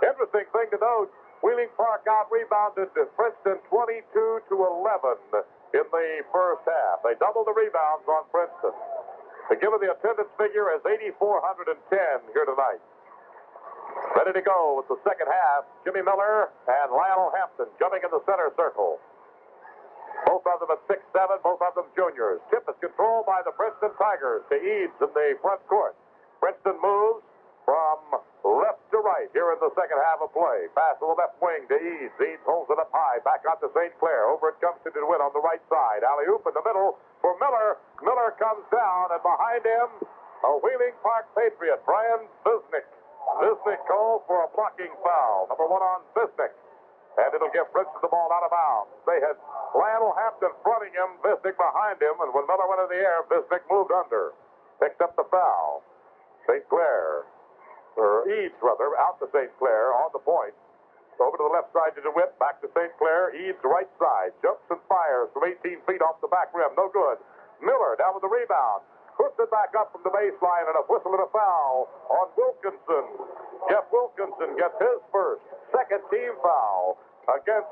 Interesting thing to note, Wheeling Park out-rebounded Princeton 22-11 in the first half. They doubled the rebounds on Princeton. They give the attendance figure as 8,410 here tonight. Ready to go with the second half. Jimmy Miller and Lionel Hampton jumping in the center circle. Both of them at 6'7", both of them juniors. Tip is controlled by the Princeton Tigers to Eads in the front court. Princeton moves from left to right here in the second half of play. Pass to the left wing to Eads. Eads holds it up high. Back out to St. Clair. Over it comes to DeWitt on the right side. Alley-oop in the middle for Miller. Miller comes down, and behind him, a Wheeling Park Patriot, Brian Bisnick. Bisnick calls for a blocking foul. Number 1 on Bisnick. And it'll give Princeton the ball out of bounds. They had Lionel Hampton fronting him, Bisnick behind him, and when Miller went in the air, Bisnick moved under. Picked up the foul. St. Clair, or Eads rather, out to St. Clair on the point. Over to the left side to DeWitt, back to St. Clair. Eads right side, jumps and fires from 18 feet off the back rim. No good. Miller down with the rebound. Puts it back up from the baseline, and a whistle and a foul on Wilkinson. Jeff Wilkinson gets his first, second team foul against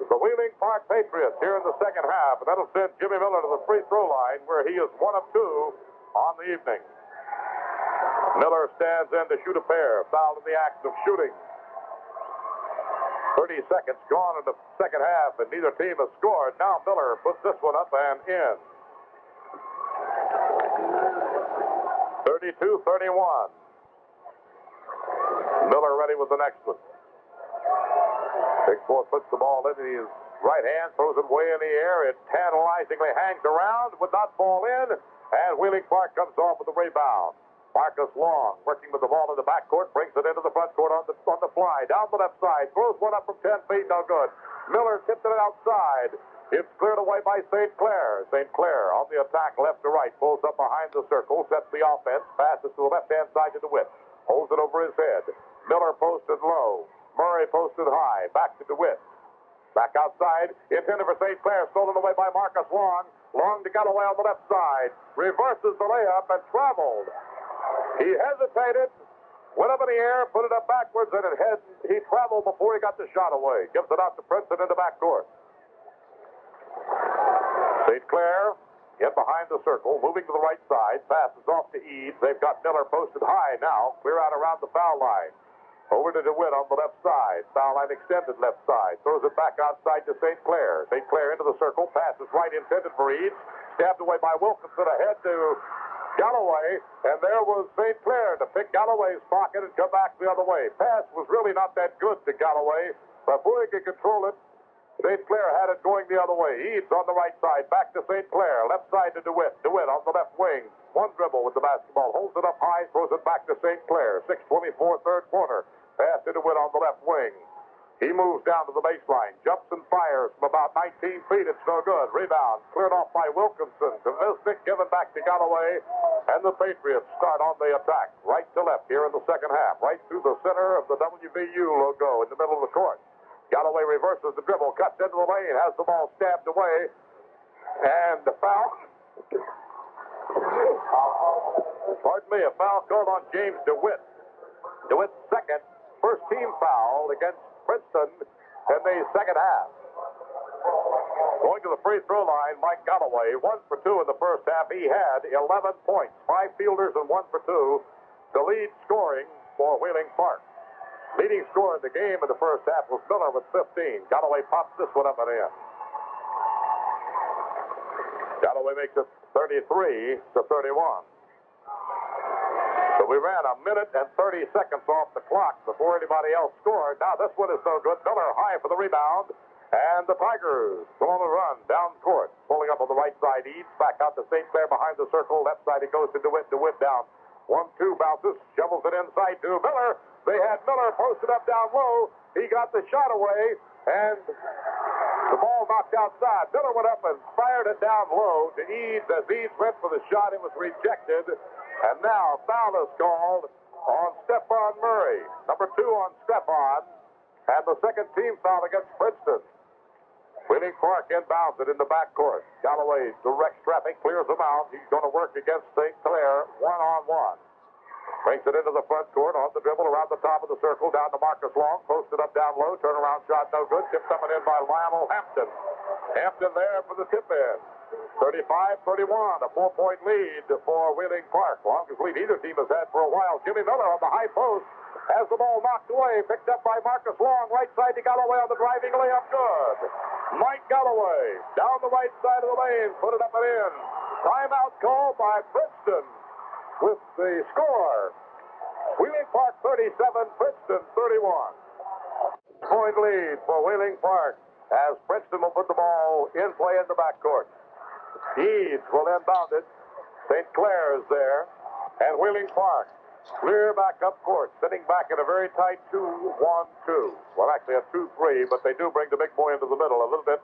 the Wheeling Park Patriots here in the second half. And that'll send Jimmy Miller to the free throw line, where he is 1 of 2 on the evening. Miller stands in to shoot a pair, fouled in the act of shooting. 30 seconds gone in the second half, and neither team has scored. Now Miller puts this one up and in. 32-31. Miller ready with the next one. Big Four puts the ball in, and he is Right hand throws it way in the air. It tantalizingly hangs around, would not fall in, and Wheeling Park comes off with the rebound. Marcus Long working with the ball in the backcourt, brings it into the front court on the fly. Down the left side, throws one up from 10 feet, no good. Miller tipped it outside. It's cleared away by St. Clair. St. Clair on the attack, left to right, pulls up behind the circle, sets the offense, passes to the left-hand side to DeWitt. Holds it over his head. Miller posted low. Murray posted high. Back to DeWitt. Back outside, intended for St. Clair, stolen away by Marcus Long. Long to Galloway on the left side. Reverses the layup and traveled. He hesitated, went up in the air, put it up backwards, and he traveled before he got the shot away. Gives it out to Princeton in the backcourt. St. Clair in behind the circle, moving to the right side, passes off to Eads. They've got Miller posted high now, clear out around the foul line. Over to DeWitt on the left side. Foul line extended left side. Throws it back outside to St. Clair. St. Clair into the circle. Passes right intended for Eads. Stabbed away by Wilkinson ahead to Galloway. And there was St. Clair to pick Galloway's pocket and come back the other way. Pass was really not that good to Galloway. Before he could control it, St. Clair had it going the other way. Eads on the right side. Back to St. Clair. Left side to DeWitt. DeWitt on the left wing. One dribble with the basketball. Holds it up high. Throws it back to St. Clair. 6:24, third quarter. Pass to DeWitt on the left wing. He moves down to the baseline. Jumps and fires from about 19 feet. It's no good. Rebound. Cleared off by Wilkinson. To Visnick. Given back to Galloway. And the Patriots start on the attack. Right to left here in the second half. Right through the center of the WVU logo in the middle of the court. Galloway reverses the dribble. Cuts into the lane. Has the ball stabbed away. And the foul. Pardon me. A foul called on James DeWitt. DeWitt's second. First team foul against Princeton in the second half. Going to the free throw line, Mike Galloway, 1 for 2 in the first half. He had 11 points, 5 fielders and 1 for 2. The lead scoring for Wheeling Park. Leading scorer in the game in the first half was Miller with 15. Galloway pops this one up and in. Galloway makes it 33-31. So we ran a minute and 30 seconds off the clock before anybody else scored. Now this one is no good. Miller high for the rebound. And the Tigers go on the run down court. Pulling up on the right side. Eads back out to St. Clair behind the circle. Left side it goes to DeWitt. DeWitt down. 1-2 bounces. Shovels it inside to Miller. They had Miller posted up down low. He got the shot away. And the ball knocked outside. Miller went up and fired it down low to Eads. As Eads went for the shot, it was rejected. And now foul is called on Stephon Murray. Number 2 on Stephon. And the second team foul against Princeton. Wheeling Park inbounds it in the backcourt. Galloway directs traffic, clears them out. He's going to work against St. Clair one-on-one. Brings it into the front court on the dribble around the top of the circle. Down to Marcus Long. Posted up down low. Turnaround shot no good. Tipped up and in by Lionel Hampton. Hampton there for the tip-in. 35-31, a 4-point lead for Wheeling Park. Longest lead either team has had for a while. Jimmy Miller on the high post has the ball knocked away. Picked up by Marcus Long. Right side to Galloway on the driving layup. Good. Mike Galloway down the right side of the lane. Put it up and in. Timeout call by Princeton with the score. Wheeling Park 37, Princeton 31. Point lead for Wheeling Park as Princeton will put the ball in play in the backcourt. Eads will inbound it. St. Clair is there. And Wheeling Park clear back up court, sitting back in a very tight 2-1-2. Well, actually a 2-3, but they do bring the big boy into the middle a little bit.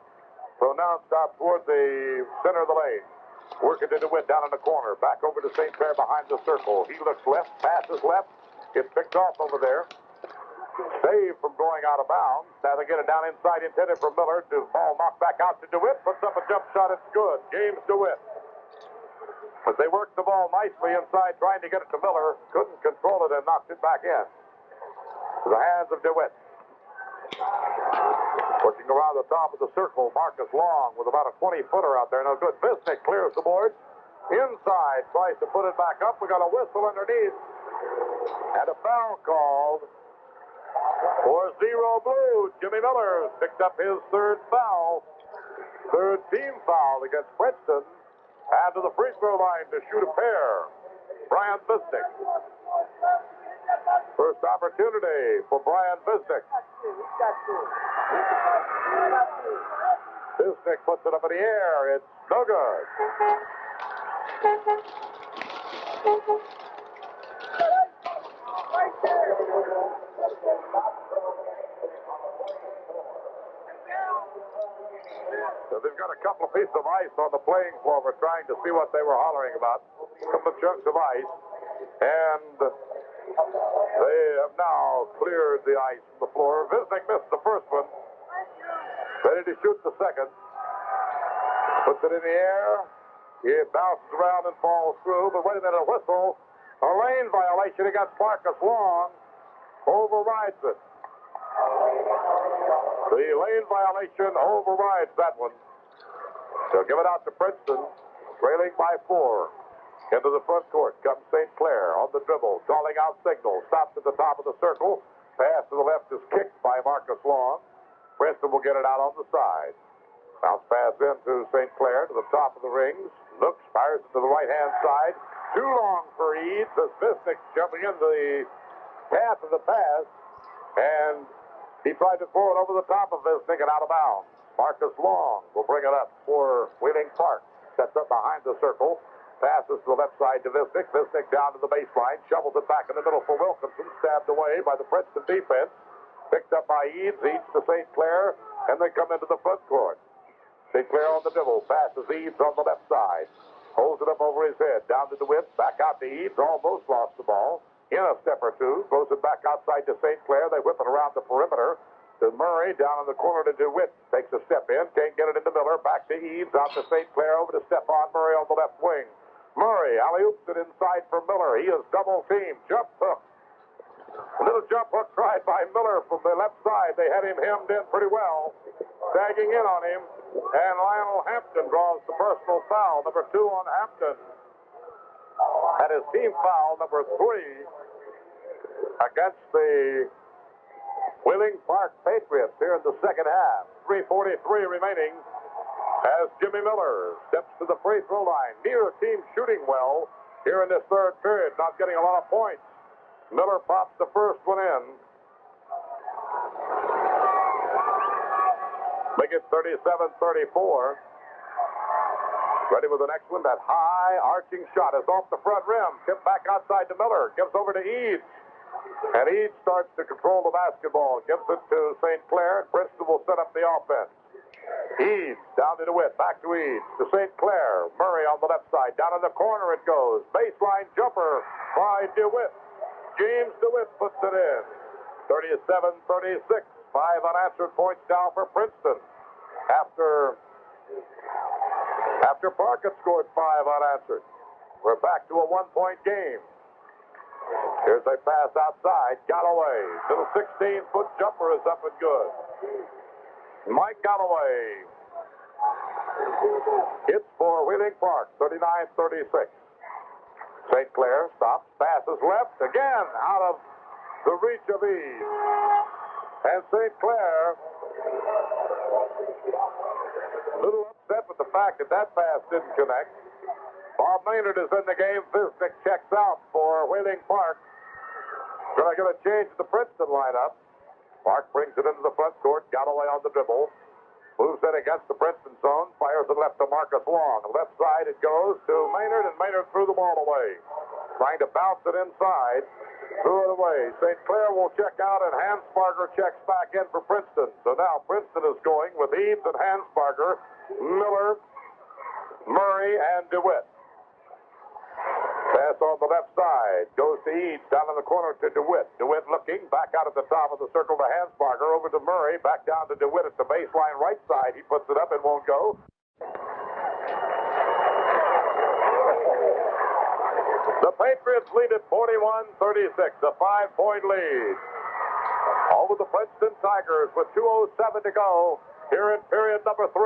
So now it's out toward the center of the lane. Working to DeWitt down in the corner. Back over to St. Clair behind the circle. He looks left, passes left. Gets picked off over there. Saved from going out of bounds. Now they get it down inside, intended for Miller. The ball knocked back out to DeWitt. Puts up a jump shot. It's good. James DeWitt. But they worked the ball nicely inside, trying to get it to Miller. Couldn't control it and knocked it back in. To the hands of DeWitt. Pushing around the top of the circle, Marcus Long with about a 20-footer out there. No good. Visnick clears the board. Inside, tries to put it back up. We got a whistle underneath. And a foul called for Zero Blue. Jimmy Miller picked up his third foul. Third team foul against Princeton. And to the free throw line to shoot a pair. Brian Visnick. First opportunity for Brian Visnick. Bisnick puts it up in the air. It's no good. So they've got a couple of pieces of ice on the playing floor. We're trying to see what they were hollering about. A couple of chunks of ice. And they have now cleared the ice from the floor. Bisnick missed the first one. Ready to shoot the second. Puts it in the air. It bounces around and falls through. But wait a minute, a whistle. A lane violation against Marcus Long. Overrides it. The lane violation overrides that one. They'll give it out to Princeton, trailing by 4. Into the front court comes St. Clair on the dribble, calling out signal. Stops at the top of the circle. Pass to the left is kicked by Marcus Long. Princeton will get it out on the side. Bounce pass into St. Clair to the top of the rings. Looks, fires it to the right-hand side. Too long for Eads as Bisnick jumping into the path of the pass. And he tried to throw it over the top of Bisnick and out of bounds. Marcus Long will bring it up for Wheeling Park. Sets up behind the circle. Passes to the left side to Bisnick. Bisnick down to the baseline. Shovels it back in the middle for Wilkinson. Stabbed away by the Princeton defense. Picked up by Eads. Eads to St. Clair. And they come into the front court. St. Clair on the dribble. Passes Eads on the left side. Holds it up over his head. Down to DeWitt. Back out to Eads. Almost lost the ball. In a step or two. Throws it back outside to St. Clair. They whip it around the perimeter. To Murray, down in the corner to DeWitt. Takes a step in. Can't get it into Miller. Back to Eads. Out to St. Clair. Over to Stephon Murray on the left wing. Murray alley-oops it inside for Miller. He is double teamed. Jump hook. A little jump hook tried by Miller from the left side. They had him hemmed in pretty well. Sagging in on him. And Lionel Hampton draws the personal foul. Number 2 on Hampton. And his team foul, number 3, against the Wheeling Park Patriots here in the second half. 3:43 remaining as Jimmy Miller steps to the free throw line. Neither team shooting well here in this third period, not getting a lot of points. Miller pops the first one in. Make it 37-34. Ready with the next one. That high arching shot is off the front rim. Tipped back outside to Miller. Gives over to Eads. And Eads starts to control the basketball. Gives it to St. Clair. Princeton will set up the offense. Eads down to DeWitt. Back to Eads. To St. Clair. Murray on the left side. Down in the corner it goes. Baseline jumper by DeWitt. James DeWitt puts it in. 37-36. 5 unanswered points down for Princeton. After Park had scored 5 unanswered. We're back to a 1-point game. Here's a pass outside. Galloway. Little 16-foot jumper is up and good. Mike Galloway. Hits for Wheeling Park. 39-36. St. Clair stops. Passes left. Again out of the reach of Eads. And St. Clair a little upset with the fact that pass didn't connect. Bob Maynard is in the game. Bisnick checks out for Wheeling Park. They're going to change the Princeton lineup. Park brings it into the front court. Galloway on the dribble. Moves in against the Princeton zone. Fires it left to Marcus Long. Left side it goes to Maynard, and Maynard threw the ball away. Trying to bounce it inside. Threw it away. St. Clair will check out, and Hansparger checks back in for Princeton. So now Princeton is going with Eads and Hansparger, Miller, Murray, and DeWitt. Pass on the left side. Goes to Eads, down in the corner to DeWitt. DeWitt looking, back out at the top of the circle to Hansparger, over to Murray, back down to DeWitt at the baseline right side. He puts it up and won't go. The Patriots lead at 41-36, a 5-point lead. Over the Princeton Tigers with 2:07 to go here in period number 3.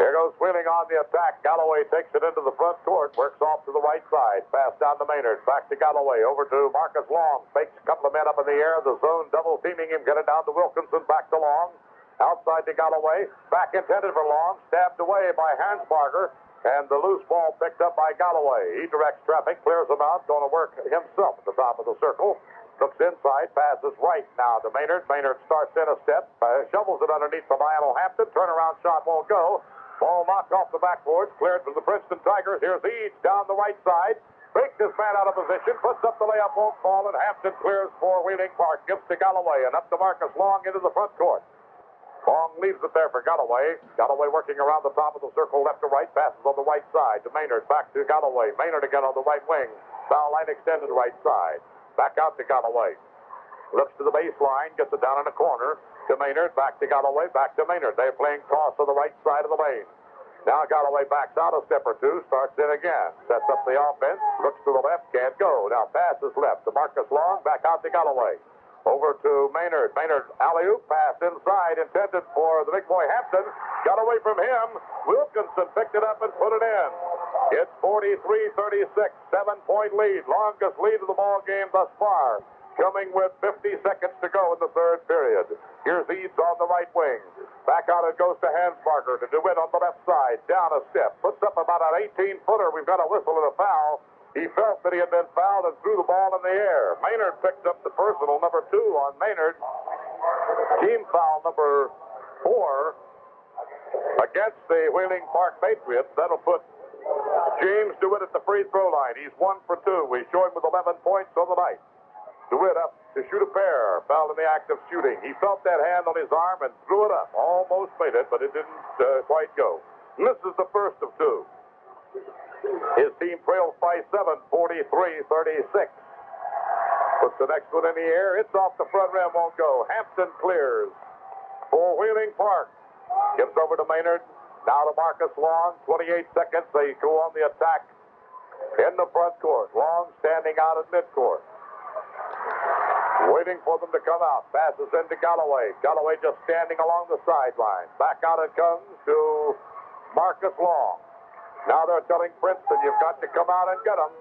Here goes Wheeling on the attack. Galloway takes it into the front court, works off to the right side. Pass down to Maynard, back to Galloway, over to Marcus Long. Fakes a couple of men up in the air. The zone double teaming him, get it down to Wilkinson, back to Long. Outside to Galloway, back intended for Long, stabbed away by Hansparger. And the loose ball picked up by Galloway. He directs traffic, clears them out, going to work himself at the top of the circle. Looks inside, passes right now to Maynard. Maynard starts in a step, shovels it underneath the Lionel Hampton. Turnaround shot won't go. Ball knocked off the backboards, cleared from the Princeton Tigers. Here's Eads down the right side. Breaks his man out of position, puts up the layup, won't fall, and Hampton clears for Wheeling Park. Gives to Galloway, and up to Marcus Long into the front court. Long leaves it there for Galloway. Galloway working around the top of the circle, left to right, passes on the right side to Maynard. Back to Galloway. Maynard again on the right wing. Foul line extended right side. Back out to Galloway. Looks to the baseline, gets it down in the corner to Maynard. Back to Galloway, back to Maynard. They're playing toss on the right side of the lane. Now Galloway backs out a step or two, starts in again. Sets up the offense, looks to the left, can't go. Now passes left to Marcus Long, back out to Galloway. Over to Maynard. Maynard alley-oop pass inside, intended for the big boy Hampton. Got away from him. Wilkinson picked it up and put it in. It's 43-36, 7-point lead. Longest lead of the ball game thus far. Coming with 50 seconds to go in the third period. Here's Eads on the right wing. Back out it goes to Hansbarger to DeWitt on the left side. Down a step. Puts up about an 18-footer. We've got a whistle and a foul. He felt that he had been fouled and threw the ball in the air. Maynard picked up the personal, number 2 on Maynard. Team foul number 4 against the Wheeling Park Patriots. That'll put James DeWitt at the free throw line. He's 1 for 2. We show him with 11 points on the night. DeWitt up to shoot a pair. Fouled in the act of shooting. He felt that hand on his arm and threw it up. Almost made it, but it didn't quite go. And this is the first of 2. His team trails by 7, 43-36. Puts the next one in the air. It's off the front rim, won't go. Hampton clears for Wheeling Park. Gives over to Maynard. Now to Marcus Long. 28 seconds. They go on the attack in the front court. Long standing out at midcourt. Waiting for them to come out. Passes into Galloway. Galloway just standing along the sideline. Back out it comes to Marcus Long. Now they're telling Princeton, you've got to come out and get them.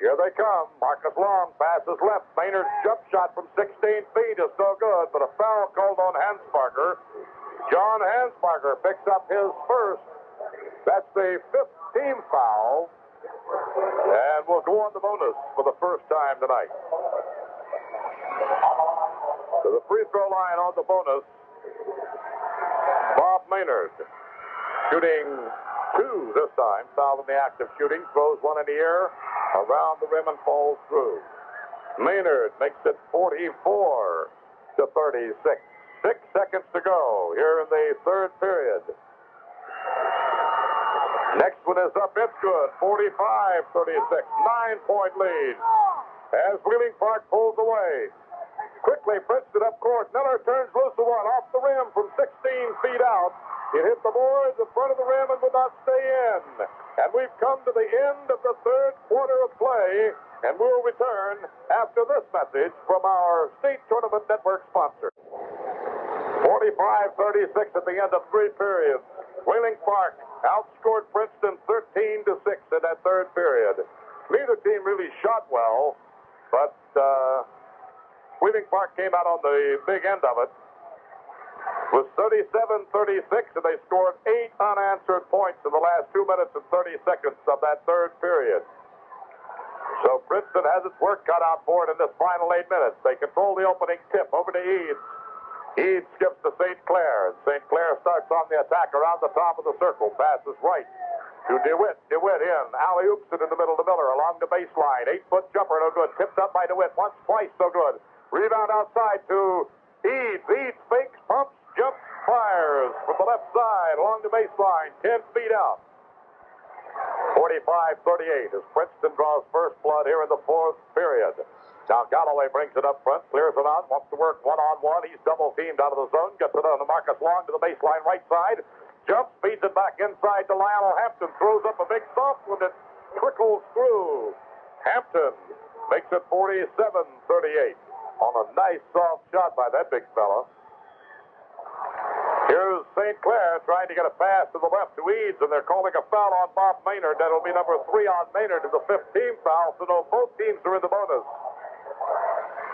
Here they come. Marcus Long passes left. Maynard's jump shot from 16 feet is no good, but a foul called on Hansbarger. John Hansbarger picks up his first. That's the 5th team foul. And will go on the bonus for the first time tonight. To the free throw line on the bonus, Bob Maynard. Shooting 2 this time. Fouled in the act of shooting. Throws one in the air. Around the rim and falls through. Maynard makes it 44-36. 6 seconds to go here in the third period. Next one is up. It's good. 45-36. 9-point lead. As Wheeling Park pulls away. Quickly, Princeton up court. Miller turns loose the one off the rim from 16 feet out. It hit the boards in front of the rim and would not stay in. And we've come to the end of the third quarter of play, and we'll return after this message from our State Tournament Network sponsor. 45-36 at the end of 3 periods. Wheeling Park outscored Princeton 13-6 in that third period. Neither team really shot well, but Wheeling Park came out on the big end of it. It was 37-36, and they scored 8 unanswered points in the last 2 minutes and 30 seconds of that third period. So Princeton has its work cut out for it in this final 8 minutes. They control the opening tip over to Eads. Eads skips to St. Clair, and St. Clair starts on the attack around the top of the circle. Passes right to DeWitt. DeWitt in. Alley-oops it in the middle to Miller along the baseline. 8-foot jumper, no good. Tipped up by DeWitt. Once, twice, no good. Rebound outside to Eads. Eads fakes, pumps, jumps, fires from the left side along the baseline. 10 feet out. 45-38 as Princeton draws first blood here in the fourth period. Now Galloway brings it up front, clears it out, wants to work one-on-one. He's double-teamed out of the zone, gets it on to Marcus Long to the baseline right side. Jumps, feeds it back inside to Lionel Hampton. Throws up a big soft one that trickles through. Hampton makes it 47-38 on a nice soft shot by that big fella. Here's St. Clair trying to get a pass to the left to Eads, and they're calling a foul on Bob Maynard. That'll be number 3 on Maynard to the 5th team foul, so no, both teams are in the bonus.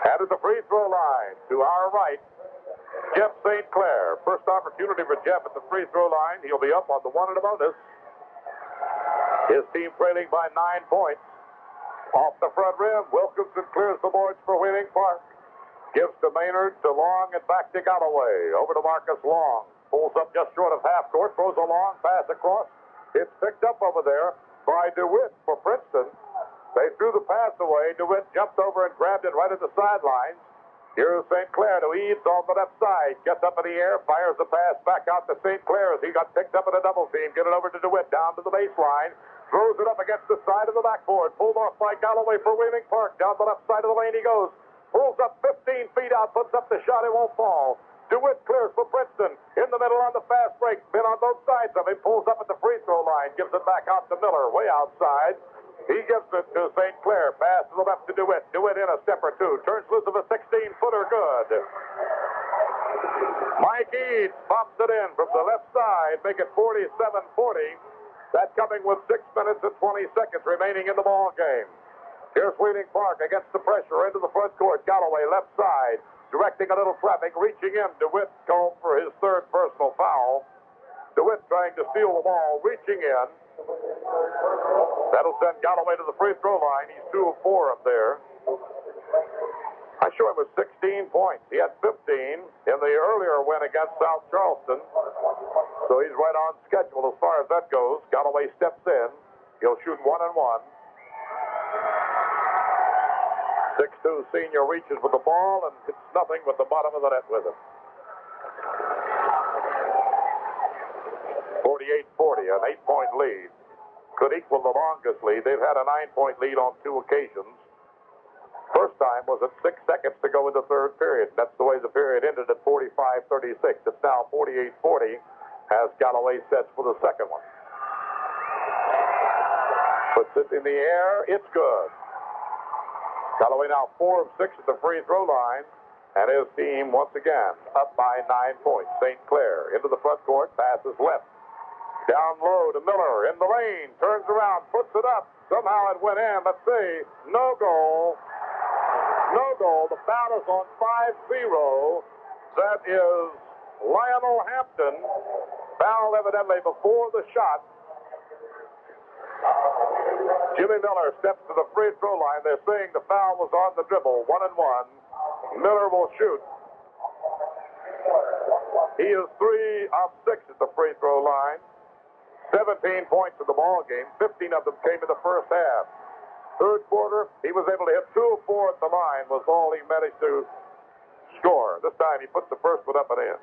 And at the free throw line to our right, Jeff St. Clair. First opportunity for Jeff at the free throw line. He'll be up on the 1 in the bonus. His team trailing by 9 points. Off the front rim, Wilkinson clears the boards for Wheeling Park. Gives to Maynard, to Long, and back to Galloway. Over to Marcus Long. Pulls up just short of half court, throws a long pass across. It's picked up over there by DeWitt for Princeton. They threw the pass away. DeWitt jumped over and grabbed it right at the sidelines. Here's St. Clair to Eads on the left side. Gets up in the air, fires the pass back out to St. Clair as he got picked up in a double team. Get it over to DeWitt down to the baseline. Throws it up against the side of the backboard. Pulled off by Galloway for Wheeling Park. Down the left side of the lane he goes. Pulls up 15 feet out, puts up the shot, it won't fall. DeWitt clears for Princeton. In the middle on the fast break. Been on both sides of him. Pulls up at the free throw line. Gives it back out to Miller, way outside. He gives it to St. Clair. Pass to the left to DeWitt. DeWitt in a step or two. Turns loose of a 16-footer. Good. Mike Eads pops it in from the left side. Make it 47-40. That coming with 6 minutes and 20 seconds remaining in the ball game. Here's Wheeling Park against the pressure into the front court. Galloway left side, directing a little traffic, reaching in. DeWitt called for his third personal foul. DeWitt trying to steal the ball, reaching in. That'll send Galloway to the free throw line. He's 2 of 4 up there. I show him with 16 points. He had 15 in the earlier win against South Charleston. So he's right on schedule as far as that goes. Galloway steps in. He'll shoot 1 and 1. 6'2" senior reaches with the ball and hits nothing but the bottom of the net with it. 48-40, an 8-point lead. Could equal the longest lead. They've had a 9-point lead on 2 occasions. First time was at 6 seconds to go in the third period. That's the way the period ended at 45-36. It's now 48-40 as Galloway sets for the second one. Puts it in the air. It's good. Galloway now 4 of 6 at the free throw line, and his team once again up by 9 points. St. Clair into the front court, passes left. Down low to Miller in the lane, turns around, puts it up. Somehow it went in. Let's see. No goal. No goal. The foul is on 5-0. That is Lionel Hampton. Foul evidently before the shot. Jimmy Miller steps to the free throw line. They're saying the foul was on the dribble. 1 and 1. Miller will shoot. He is 3 of 6 at the free throw line. 17 points in the ball game. 15 of them came in the first half. Third quarter, he was able to hit 2 of 4 at the line, was all he managed to score. This time he puts the first one up and in.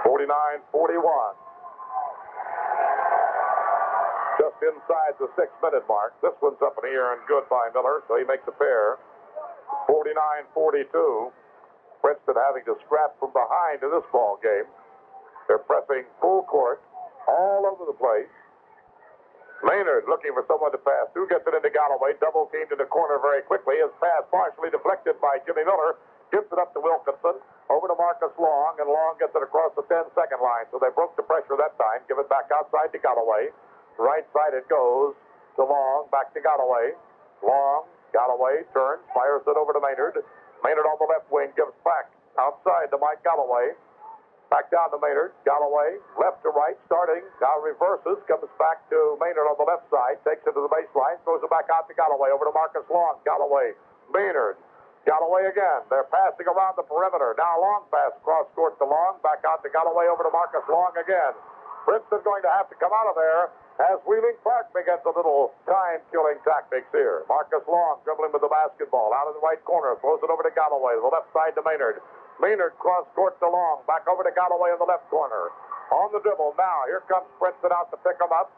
49-41. Just inside the 6-minute mark. This one's up in the air and good by Miller, so he makes a pair. 49-42. Princeton having to scrap from behind in this ball game. They're pressing full court all over the place. Maynard looking for someone to pass to. Gets it into Galloway. Double teamed in the corner very quickly. His pass partially deflected by Jimmy Miller. Gives it up to Wilkinson. Over to Marcus Long, and Long gets it across the 10-second line. So they broke the pressure that time. Give it back outside to Galloway. Right side it goes to Long. Back to Galloway. Long. Galloway turns. Fires it over to Maynard. Maynard on the left wing. Gives back outside to Mike Galloway. Back down to Maynard. Galloway, left to right, starting. Now reverses. Comes back to Maynard on the left side. Takes it to the baseline. Throws it back out to Galloway. Over to Marcus Long. Galloway. Maynard. Galloway again. They're passing around the perimeter. Now long pass across court to Long. Back out to Galloway. Over to Marcus Long again. Princeton going to have to come out of there as Wheeling Park begins a little time-killing tactics here. Marcus Long dribbling with the basketball. Out of the right corner. Throws it over to Galloway. The left side to Maynard. Maynard cross court to Long. Back over to Galloway in the left corner. On the dribble now. Here comes Princeton out to pick him up.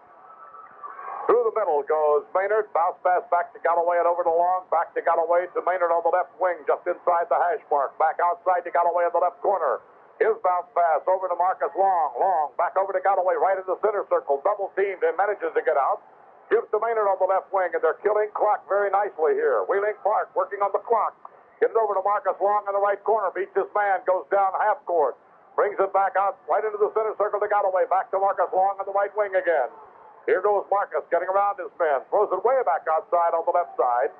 Through the middle goes Maynard. Bounce pass back to Galloway and over to Long. Back to Galloway to Maynard on the left wing just inside the hash mark. Back outside to Galloway in the left corner. His bounce pass over to Marcus Long. Long back over to Galloway right in the center circle. Double teamed and manages to get out. Gives to Maynard on the left wing, and they're killing clock very nicely here. Wheeling Park working on the clock. Gets it over to Marcus Long in the right corner. Beats his man. Goes down half court. Brings it back out right into the center circle to Galloway. Back to Marcus Long on the right wing again. Here goes Marcus getting around his man. Throws it way back outside on the left side.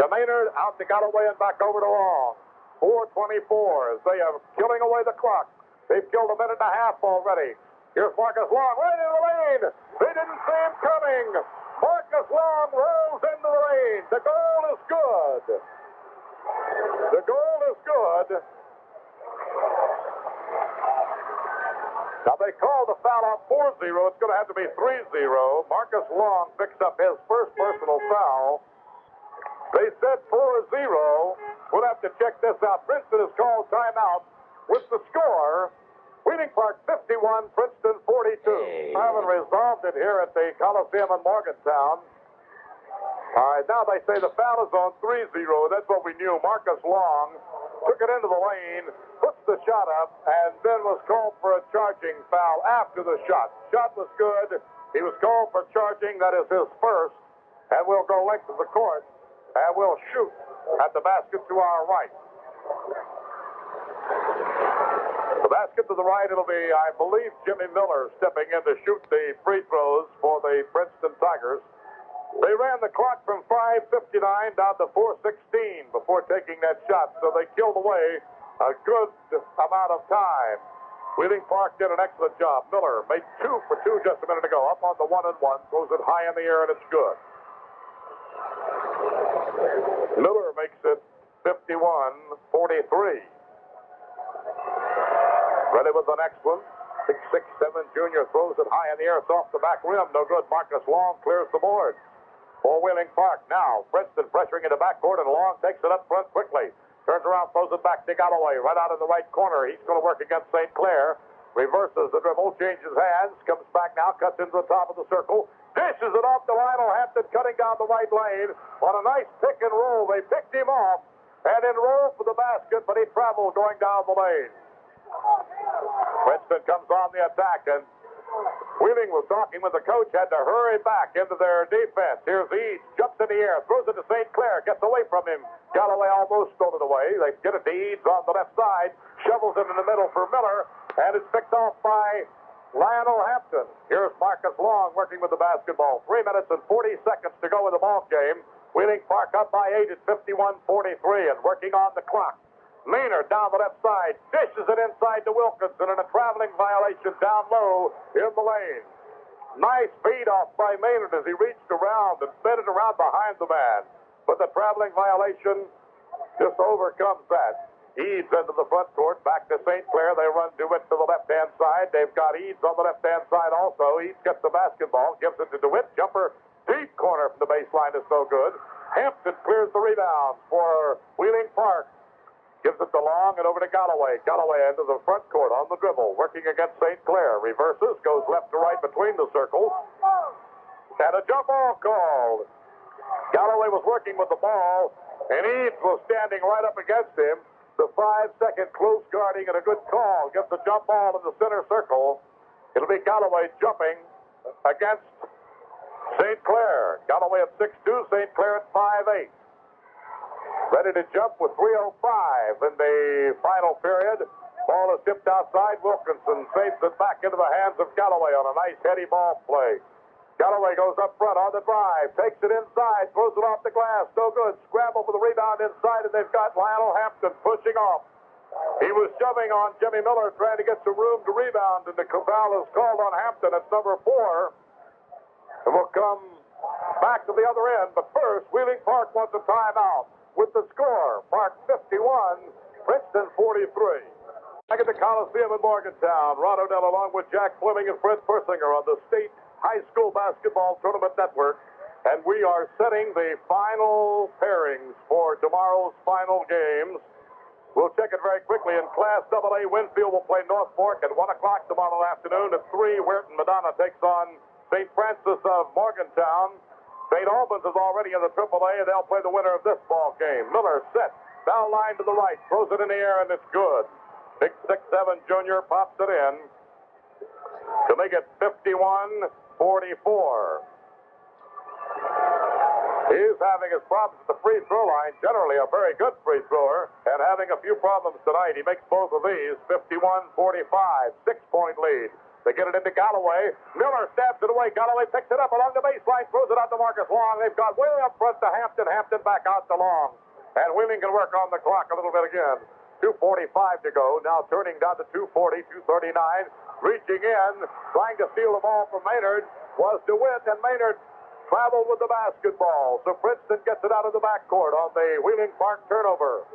To Maynard, out to Galloway and back over to Long. 4:24 as they are killing away the clock. They've killed a minute and a half already. Here's Marcus Long right into the lane. They didn't see him coming. Marcus Long rolls into the lane. The goal is good. The goal is good. Now they call the foul on 4-0. It's going to have to be 3-0. Marcus Long picks up his first personal foul. They said 4-0. We'll have to check this out. Princeton has called timeout with the score. Wheeling Park 51, Princeton 42. Hey. Haven't resolved it here at the Coliseum in Morgantown. All right, now they say the foul is on 3-0. That's what we knew. Marcus Long took it into the lane, puts the shot up, and then was called for a charging foul after the shot. Shot was good. He was called for charging. That is his first. And we'll go length of the court, and we'll shoot at the basket to our right. The basket to the right, it'll be, I believe, Jimmy Miller stepping in to shoot the free throws for the Princeton Tigers. They ran the clock from 5:59 down to 4:16 before taking that shot, so they killed away a good amount of time. Wheeling Park did an excellent job. Miller made 2 for 2 just a minute ago, up on the 1-and-1, throws it high in the air, and it's good. Miller makes it 51-43. Ready with the next one. 6'7" junior throws it high in the air. It's off the back rim. No good. Marcus Long clears the board for Wheeling Park. Now, Princeton pressuring in the backcourt, and Long takes it up front quickly. Turns around, throws it back to Galloway, right out in the right corner. He's going to work against St. Clair. Reverses the dribble, changes hands, comes back now, cuts into the top of the circle, dishes it off to Lionel Hampton, cutting down the right lane. On a nice pick and roll, they picked him off and enrolled for the basket, but he traveled going down the lane. Princeton comes on the attack, and Wheeling was talking with the coach, had to hurry back into their defense. Here's Eads, jumps in the air, throws it to St. Clair, gets away from him. Galloway almost stole it away. They get it to Eads on the left side, shovels it in the middle for Miller, and it's picked off by Lionel Hampton. Here's Marcus Long working with the basketball. 3 minutes and 40 seconds to go in the ball game. Wheeling Park up by 8 at 51-43 and working on the clock. Maynard down the left side, dishes it inside to Wilkinson, and a traveling violation down low in the lane. Nice feed off by Maynard as he reached around and fed it around behind the man. But the traveling violation just overcomes that. Eads into the front court, back to St. Clair. They run DeWitt to the left-hand side. They've got Eads on the left-hand side also. Eads gets the basketball, gives it to DeWitt. Jumper, deep corner from the baseline is no good. Hampton clears the rebound for Wheeling Park. Gives it to Long and over to Galloway. Galloway into the front court on the dribble, working against St. Clair. Reverses, goes left to right between the circles. And a jump ball called. Galloway was working with the ball, and Eads was standing right up against him. The 5-second close guarding and a good call. Gets a jump ball in the center circle. It'll be Galloway jumping against St. Clair. Galloway at 6'2", St. Clair at 5'8". Ready to jump with 3:05 in the final period. Ball is tipped outside. Wilkinson saves it back into the hands of Galloway on a nice heady ball play. Galloway goes up front on the drive, takes it inside, throws it off the glass. No good. Scramble for the rebound inside, and they've got Lionel Hampton pushing off. He was shoving on Jimmy Miller, trying to get some room to rebound, and the foul is called on Hampton. It's number 4. And we'll come back to the other end. But first, Wheeling Park wants a timeout. With the score, Park 51, Princeton 43. Back at the Coliseum in Morgantown, Rod O'Dell along with Jack Fleming and Fred Persinger on the State High School Basketball Tournament Network. And we are setting the final pairings for tomorrow's final games. We'll check it very quickly. In Class AA, Winfield will play North Fork at 1 o'clock tomorrow afternoon. At 3, Weirton Madonna takes on St. Francis of Morgantown. St. Albans is already in the AAA, and they'll play the winner of this ball game. Miller set, down line to the right, throws it in the air, and it's good. Big 6'7" junior pops it in to make it 51-44. He's having his problems at the free throw line, generally a very good free thrower, and having a few problems tonight. He makes both of these, 51-45, 6-point lead. They get it into Galloway. Miller stabs it away. Galloway picks it up along the baseline, throws it out to Marcus Long. They've got way up front to Hampton. Hampton back out to Long. And Wheeling can work on the clock a little bit again. 2:45 to go. Now turning down to 2:40, 2:39. Reaching in, trying to steal the ball from Maynard was DeWitt, and Maynard traveled with the basketball. So Princeton gets it out of the backcourt on the Wheeling Park turnover.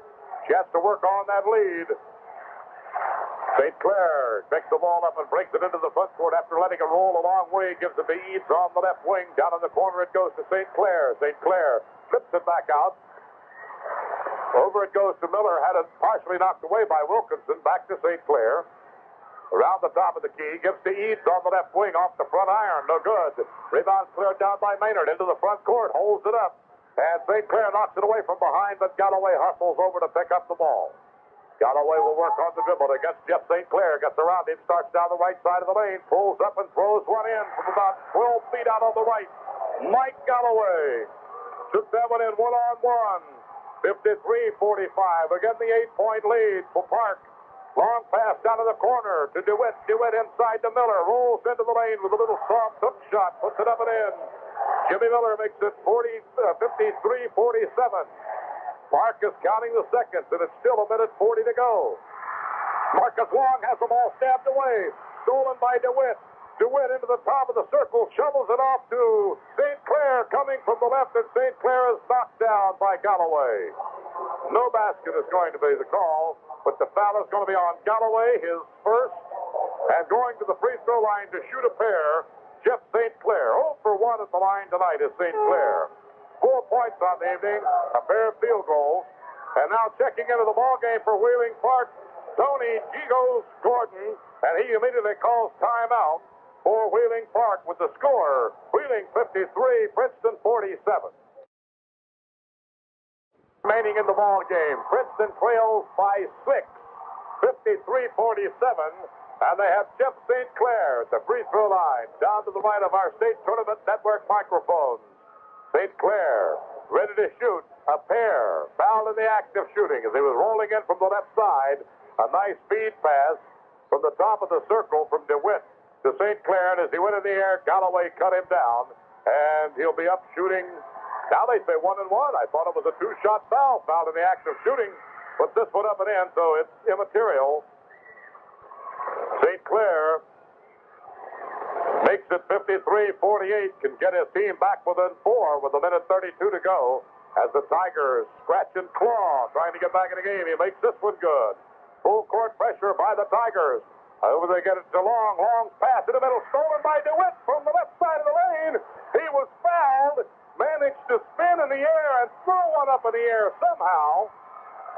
She has to work on that lead. St. Clair picks the ball up and brings it into the front court after letting it roll a long way. Gives it to Eads on the left wing. Down in the corner it goes to St. Clair. St. Clair flips it back out. Over it goes to Miller. Had it partially knocked away by Wilkinson. Back to St. Clair. Around the top of the key. Gives to Eads on the left wing off the front iron. No good. Rebound cleared down by Maynard into the front court. Holds it up. And St. Clair knocks it away from behind, but Galloway hustles over to pick up the ball. Galloway will work on the dribble against Jeff St. Clair. Gets around him, starts down the right side of the lane, pulls up and throws one in from about 12 feet out on the right. Mike Galloway took that one in one-on-one. 53-45. Again, the 8-point lead for Park. Long pass down to the corner to DeWitt. DeWitt inside to Miller. Rolls into the lane with a little soft hook shot. Puts it up and in. Jimmy Miller makes it 53-47. Park is counting the seconds, and it's still a minute 40 to go. Marcus Long has the ball stabbed away. Stolen by DeWitt. DeWitt into the top of the circle, shovels it off to St. Clair coming from the left, and St. Clair is knocked down by Galloway. No basket is going to be the call, but the foul is going to be on Galloway, his first, and going to the free throw line to shoot a pair, Jeff St. Clair. 0 for 1 at the line tonight is St. Clair. 4 points on the evening, a pair of field goals. And now checking into the ball game for Wheeling Park, Tony Gigos Gordon, and he immediately calls timeout for Wheeling Park with the score, Wheeling 53, Princeton 47. Remaining in the ball game, Princeton trails by 6, 53-47, and they have Jeff St. Clair at the free throw line, down to the right of our State Tournament Network microphones. St. Clair ready to shoot a pair, fouled in the act of shooting as he was rolling in from the left side. A nice speed pass from the top of the circle from DeWitt to St. Clair, and as he went in the air, Galloway cut him down, and he'll be up shooting. Now they say 1-1. I thought it was a 2-shot foul, fouled in the act of shooting, but this one up and in, so it's immaterial. St. Clair makes it 53-48, can get his team back within 4 with a minute 32 to go as the Tigers scratch and claw, trying to get back in the game. He makes this one good. Full court pressure by the Tigers. Over they get it to long pass in the middle, stolen by DeWitt from the left side of the lane. He was fouled, managed to spin in the air and throw one up in the air somehow.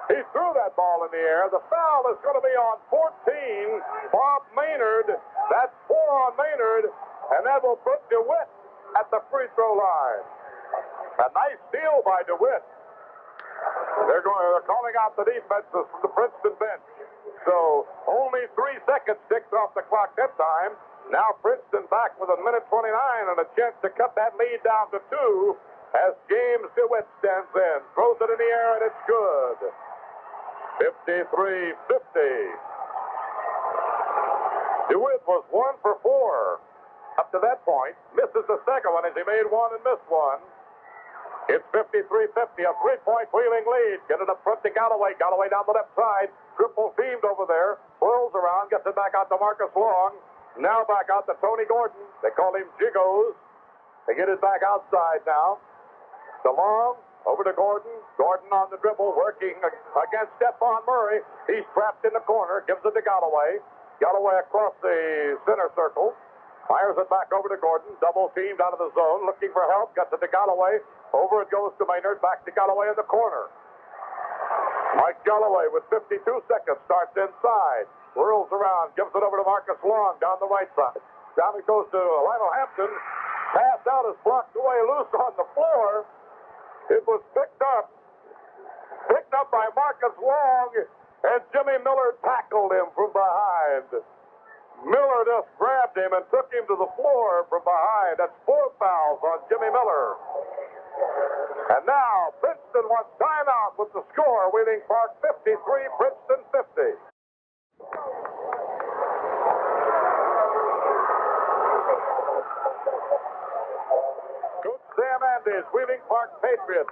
He threw that ball in the air. The foul is going to be on 14, Bob Maynard. That's 4 on Maynard, and that will put DeWitt at the free throw line. A nice steal by DeWitt. They're calling out the defenses from the Princeton bench. So only 3 seconds ticked off the clock that time. Now Princeton back with a minute 29 and a chance to cut that lead down to 2 as James DeWitt stands in. Throws it in the air, and it's good. 53-50. DeWitt was 1 for 4 up to that point. Misses the second one as he made 1 and missed 1. It's 53-50, a 3-point Wheeling lead. Get it up front to Galloway. Galloway down the left side. Triple teamed over there. Whirls around, gets it back out to Marcus Long. Now back out to Tony Gordon. They call him Gigos. They get it back outside now. To Long. Over to Gordon. Gordon on the dribble, working against Stephon Murray. He's trapped in the corner. Gives it to Galloway. Galloway across the center circle. Fires it back over to Gordon. Double teamed out of the zone. Looking for help. Gets it to Galloway. Over it goes to Maynard. Back to Galloway in the corner. Mike Galloway with 52 seconds starts inside. Whirls around. Gives it over to Marcus Long down the right side. Down it goes to Lionel Hampton. Pass out is blocked away loose on the floor. It was picked up by Marcus Long, and Jimmy Miller tackled him from behind. Miller just grabbed him and took him to the floor from behind. That's 4 fouls on Jimmy Miller. And now Princeton wants timeout with the score. Wheeling Park 53, Princeton 50. Coach Sam Andes, Wheeling Park Patriots,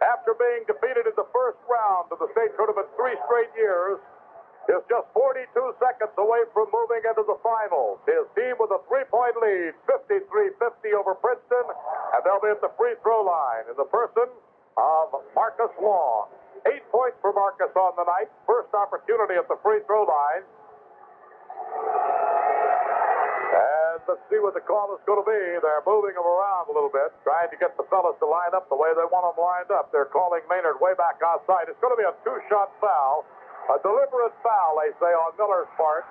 after being defeated in the first round of the state tournament 3 straight years, is just 42 seconds away from moving into the finals. His team with a 3-point lead, 53-50 over Princeton, and they'll be at the free throw line in the person of Marcus Long. 8 points for Marcus on the night. First opportunity at the free throw line. And let's see what the call is going to be. They're moving them around a little bit, trying to get the fellas to line up the way they want them lined up. They're calling Maynard way back outside. It's going to be a 2-shot foul. A deliberate foul, they say, on Miller's part.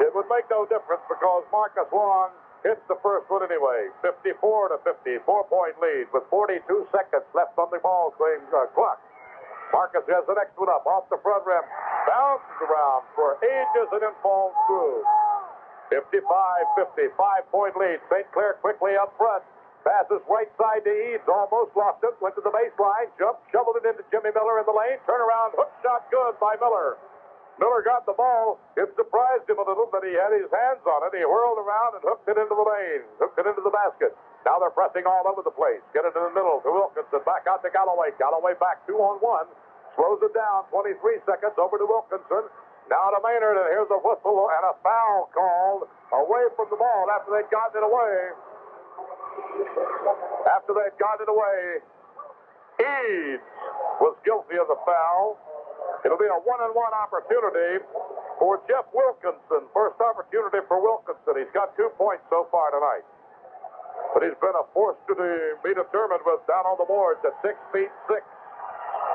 It would make no difference because Marcus Long hits the first one anyway. 54-50, 4-point lead with 42 seconds left on the ball clock. Marcus has the next one up off the front rim. Bounces around for ages and then falls through. 55-50, 5-point lead. St. Clair quickly up front. Passes right side to Eads. Almost lost it. Went to the baseline. Jumped. Shoveled it into Jimmy Miller in the lane. Turnaround. Hook shot good by Miller. Miller got the ball. It surprised him a little, but he had his hands on it. He whirled around and hooked it into the lane. Hooked it into the basket. Now they're pressing all over the place. Get it in the middle to Wilkinson. Back out to Galloway. Galloway back 2-on-1. Slows it down. 23 seconds over to Wilkinson. Now to Maynard, and here's a whistle and a foul called away from the ball after they'd gotten it away. After they'd gotten it away, Eads was guilty of the foul. It'll be a 1-on-1 opportunity for Jeff Wilkinson. First opportunity for Wilkinson. He's got 2 points so far tonight. But he's been a force to be determined with down on the boards at 6'6".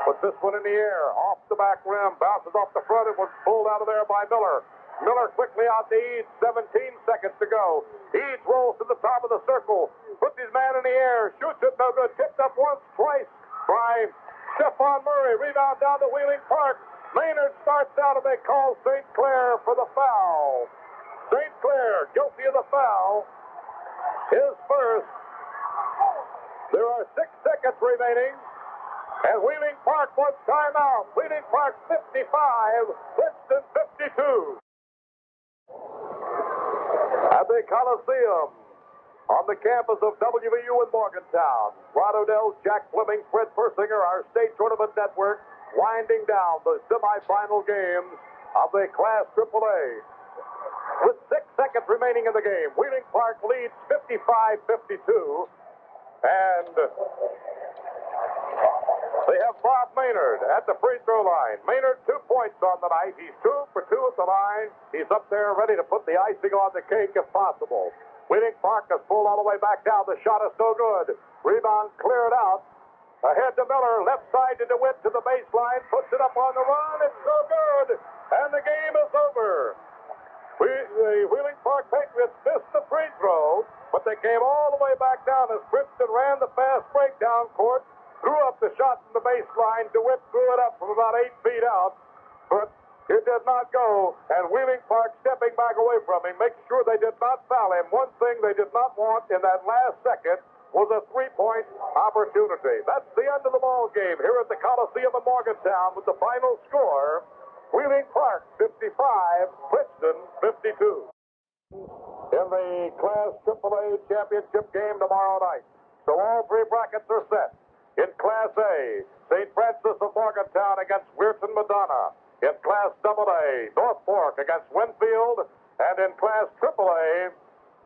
Puts this one in the air, off the back rim, bounces off the front, and was pulled out of there by Miller. Miller quickly out to Eads, 17 seconds to go. Eads rolls to the top of the circle, puts his man in the air, shoots it, no good. Tipped up once, twice by Stephon Murray. Rebound down to Wheeling Park. Maynard starts out, and they call St. Clair for the foul. St. Clair guilty of the foul. His first. There are 6 seconds remaining. And Wheeling Park wants timeout. Wheeling Park 55, Princeton 52. At the Coliseum, on the campus of WVU in Morgantown, Rod Odell, Jack Fleming, Fred Persinger, our state tournament network, winding down the semifinal games of the Class AAA. With 6 seconds remaining in the game, Wheeling Park leads 55-52. And they have Bob Maynard at the free throw line. Maynard 2 points on the night. He's 2 for 2 at the line. He's up there ready to put the icing on the cake if possible. Wheeling Park is pulled all the way back down. The shot is no good. Rebound cleared out. Ahead to Miller. Left side to DeWitt to the baseline. Puts it up on the run. It's no good. And the game is over. The Wheeling Park Patriots missed the free throw, but they came all the way back down as Princeton ran the fast breakdown court. Threw up the shot from the baseline. DeWitt threw it up from about 8 feet out, but it did not go. And Wheeling Park stepping back away from him, makes sure they did not foul him. One thing they did not want in that last second was a 3-point opportunity. That's the end of the ball game here at the Coliseum in Morgantown with the final score: Wheeling Park 55, Princeton 52. In the Class AAA championship game tomorrow night. So all 3 brackets are set. In Class A, St. Francis of Morgantown against Weirton Madonna. In Class AA, North Fork against Winfield. And in Class AAA,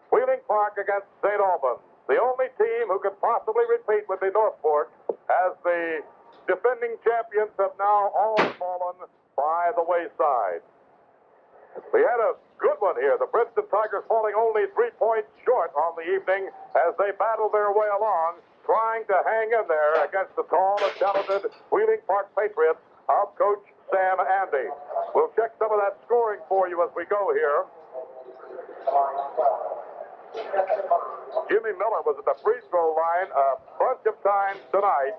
Wheeling Park against St. Albans. The only team who could possibly repeat would be North Fork, as the defending champions have now all fallen by the wayside. We had a good one here. The Princeton Tigers falling only 3 points short on the evening as they battled their way along, trying to hang in there against the tall and talented Wheeling Park Patriots of Coach Sam Andy. We'll check some of that scoring for you as we go here. Jimmy Miller was at the free throw line a bunch of times tonight.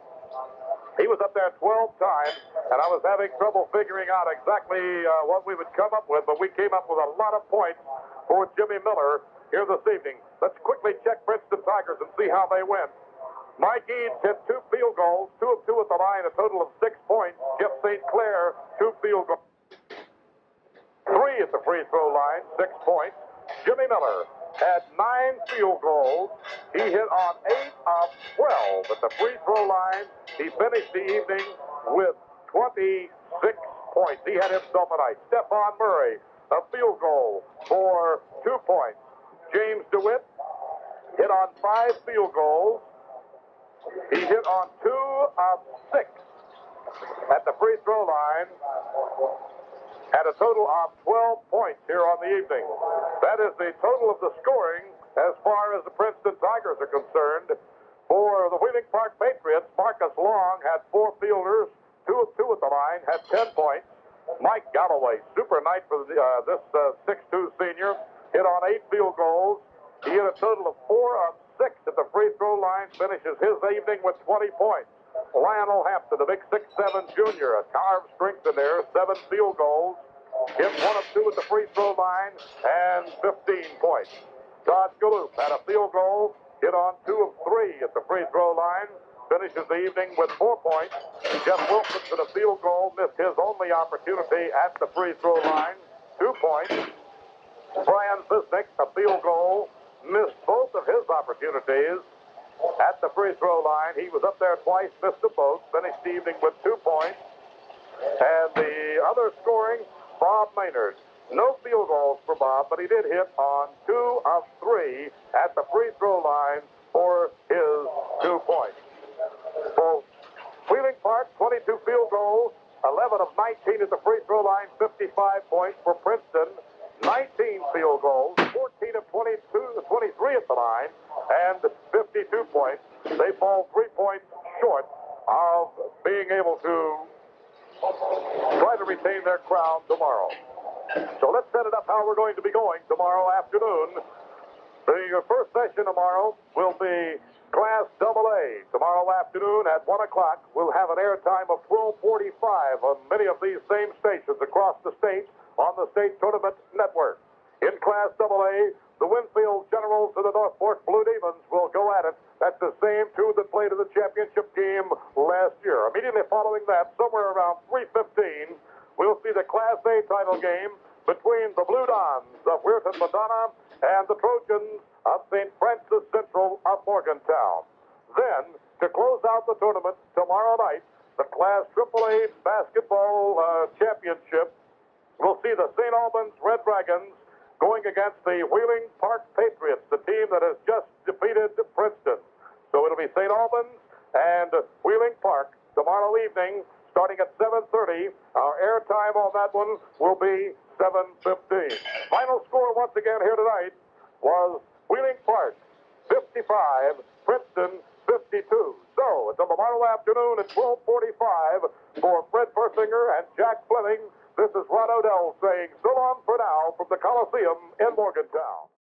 He was up there 12 times, and I was having trouble figuring out exactly what we would come up with, but we came up with a lot of points for Jimmy Miller here this evening. Let's quickly check Princeton Tigers and see how they went. Mike Eads hit 2 field goals, 2 of 2 at the line, a total of 6 points. Jeff St. Clair, 2 field goals. 3 at the free throw line, 6 points. Jimmy Miller had 9 field goals. He hit on 8 of 12 at the free throw line. He finished the evening with 26 points. He had himself a night. Stephon Murray, a field goal for 2 points. James DeWitt hit on 5 field goals. He hit on 2 of 6 at the free throw line. Had a total of 12 points here on the evening. That is the total of the scoring as far as the Princeton Tigers are concerned. For the Wheeling Park Patriots, Marcus Long had 4 fielders, 2 of 2 at the line, had 10 points. Mike Galloway, super night for this 6'2 senior, hit on 8 field goals. He hit a total of 4 of 6 at the free throw line, finishes his evening with 20 points. Lionel Hampton, the big 6'7 junior, a carved strength in there, 7 field goals, hit 1 of 2 at the free throw line, and 15 points. Todd Galoof had a field goal, hit on 2 of 3 at the free throw line, finishes the evening with 4 points. Jeff Wilkinson, a field goal, missed his only opportunity at the free throw line, 2 points. Brian Visnick, a field goal, missed both of his opportunities at the free throw line. He was up there twice, missed them both, finished the evening with 2 points. And the other scoring, Bob Maynard. No field goals for Bob, but he did hit on 2 of 3 at the free throw line for his 2 points. So, Wheeling Park, 22 field goals, 11 of 19 at the free throw line, 55 points for Princeton. 19 field goals, 14 of 23 at the line, and 52 points. They fall 3 points short of being able to try to retain their crown tomorrow. So let's set it up how we're going to be going tomorrow afternoon. The first session tomorrow will be Class AA. Tomorrow afternoon at 1 o'clock, we'll have an airtime of 12:45 on many of these same stations across the state on the State Tournament Network. In Class AA, the Winfield Generals and the Northport Blue Demons will go at it. That's the same 2 that played in the championship game last year. Immediately following that, somewhere around 3:15, we'll see the Class A title game between the Blue Dons of Weirton Madonna and the Trojans of St. Francis Central of Morgantown. Then, to close out the tournament tomorrow night, the Class AAA basketball championship, we'll see the St. Albans Red Dragons going against the Wheeling Park Patriots, the team that has just defeated Princeton. So it'll be St. Albans and Wheeling Park tomorrow evening, starting at 7:30. Our airtime on that one will be 7:15. Final score once again here tonight was Wheeling Park 55, Princeton 52. So until tomorrow afternoon at 12:45, for Fred Persinger and Jack Fleming, this is Rod Odell saying so long for now from the Coliseum in Morgantown.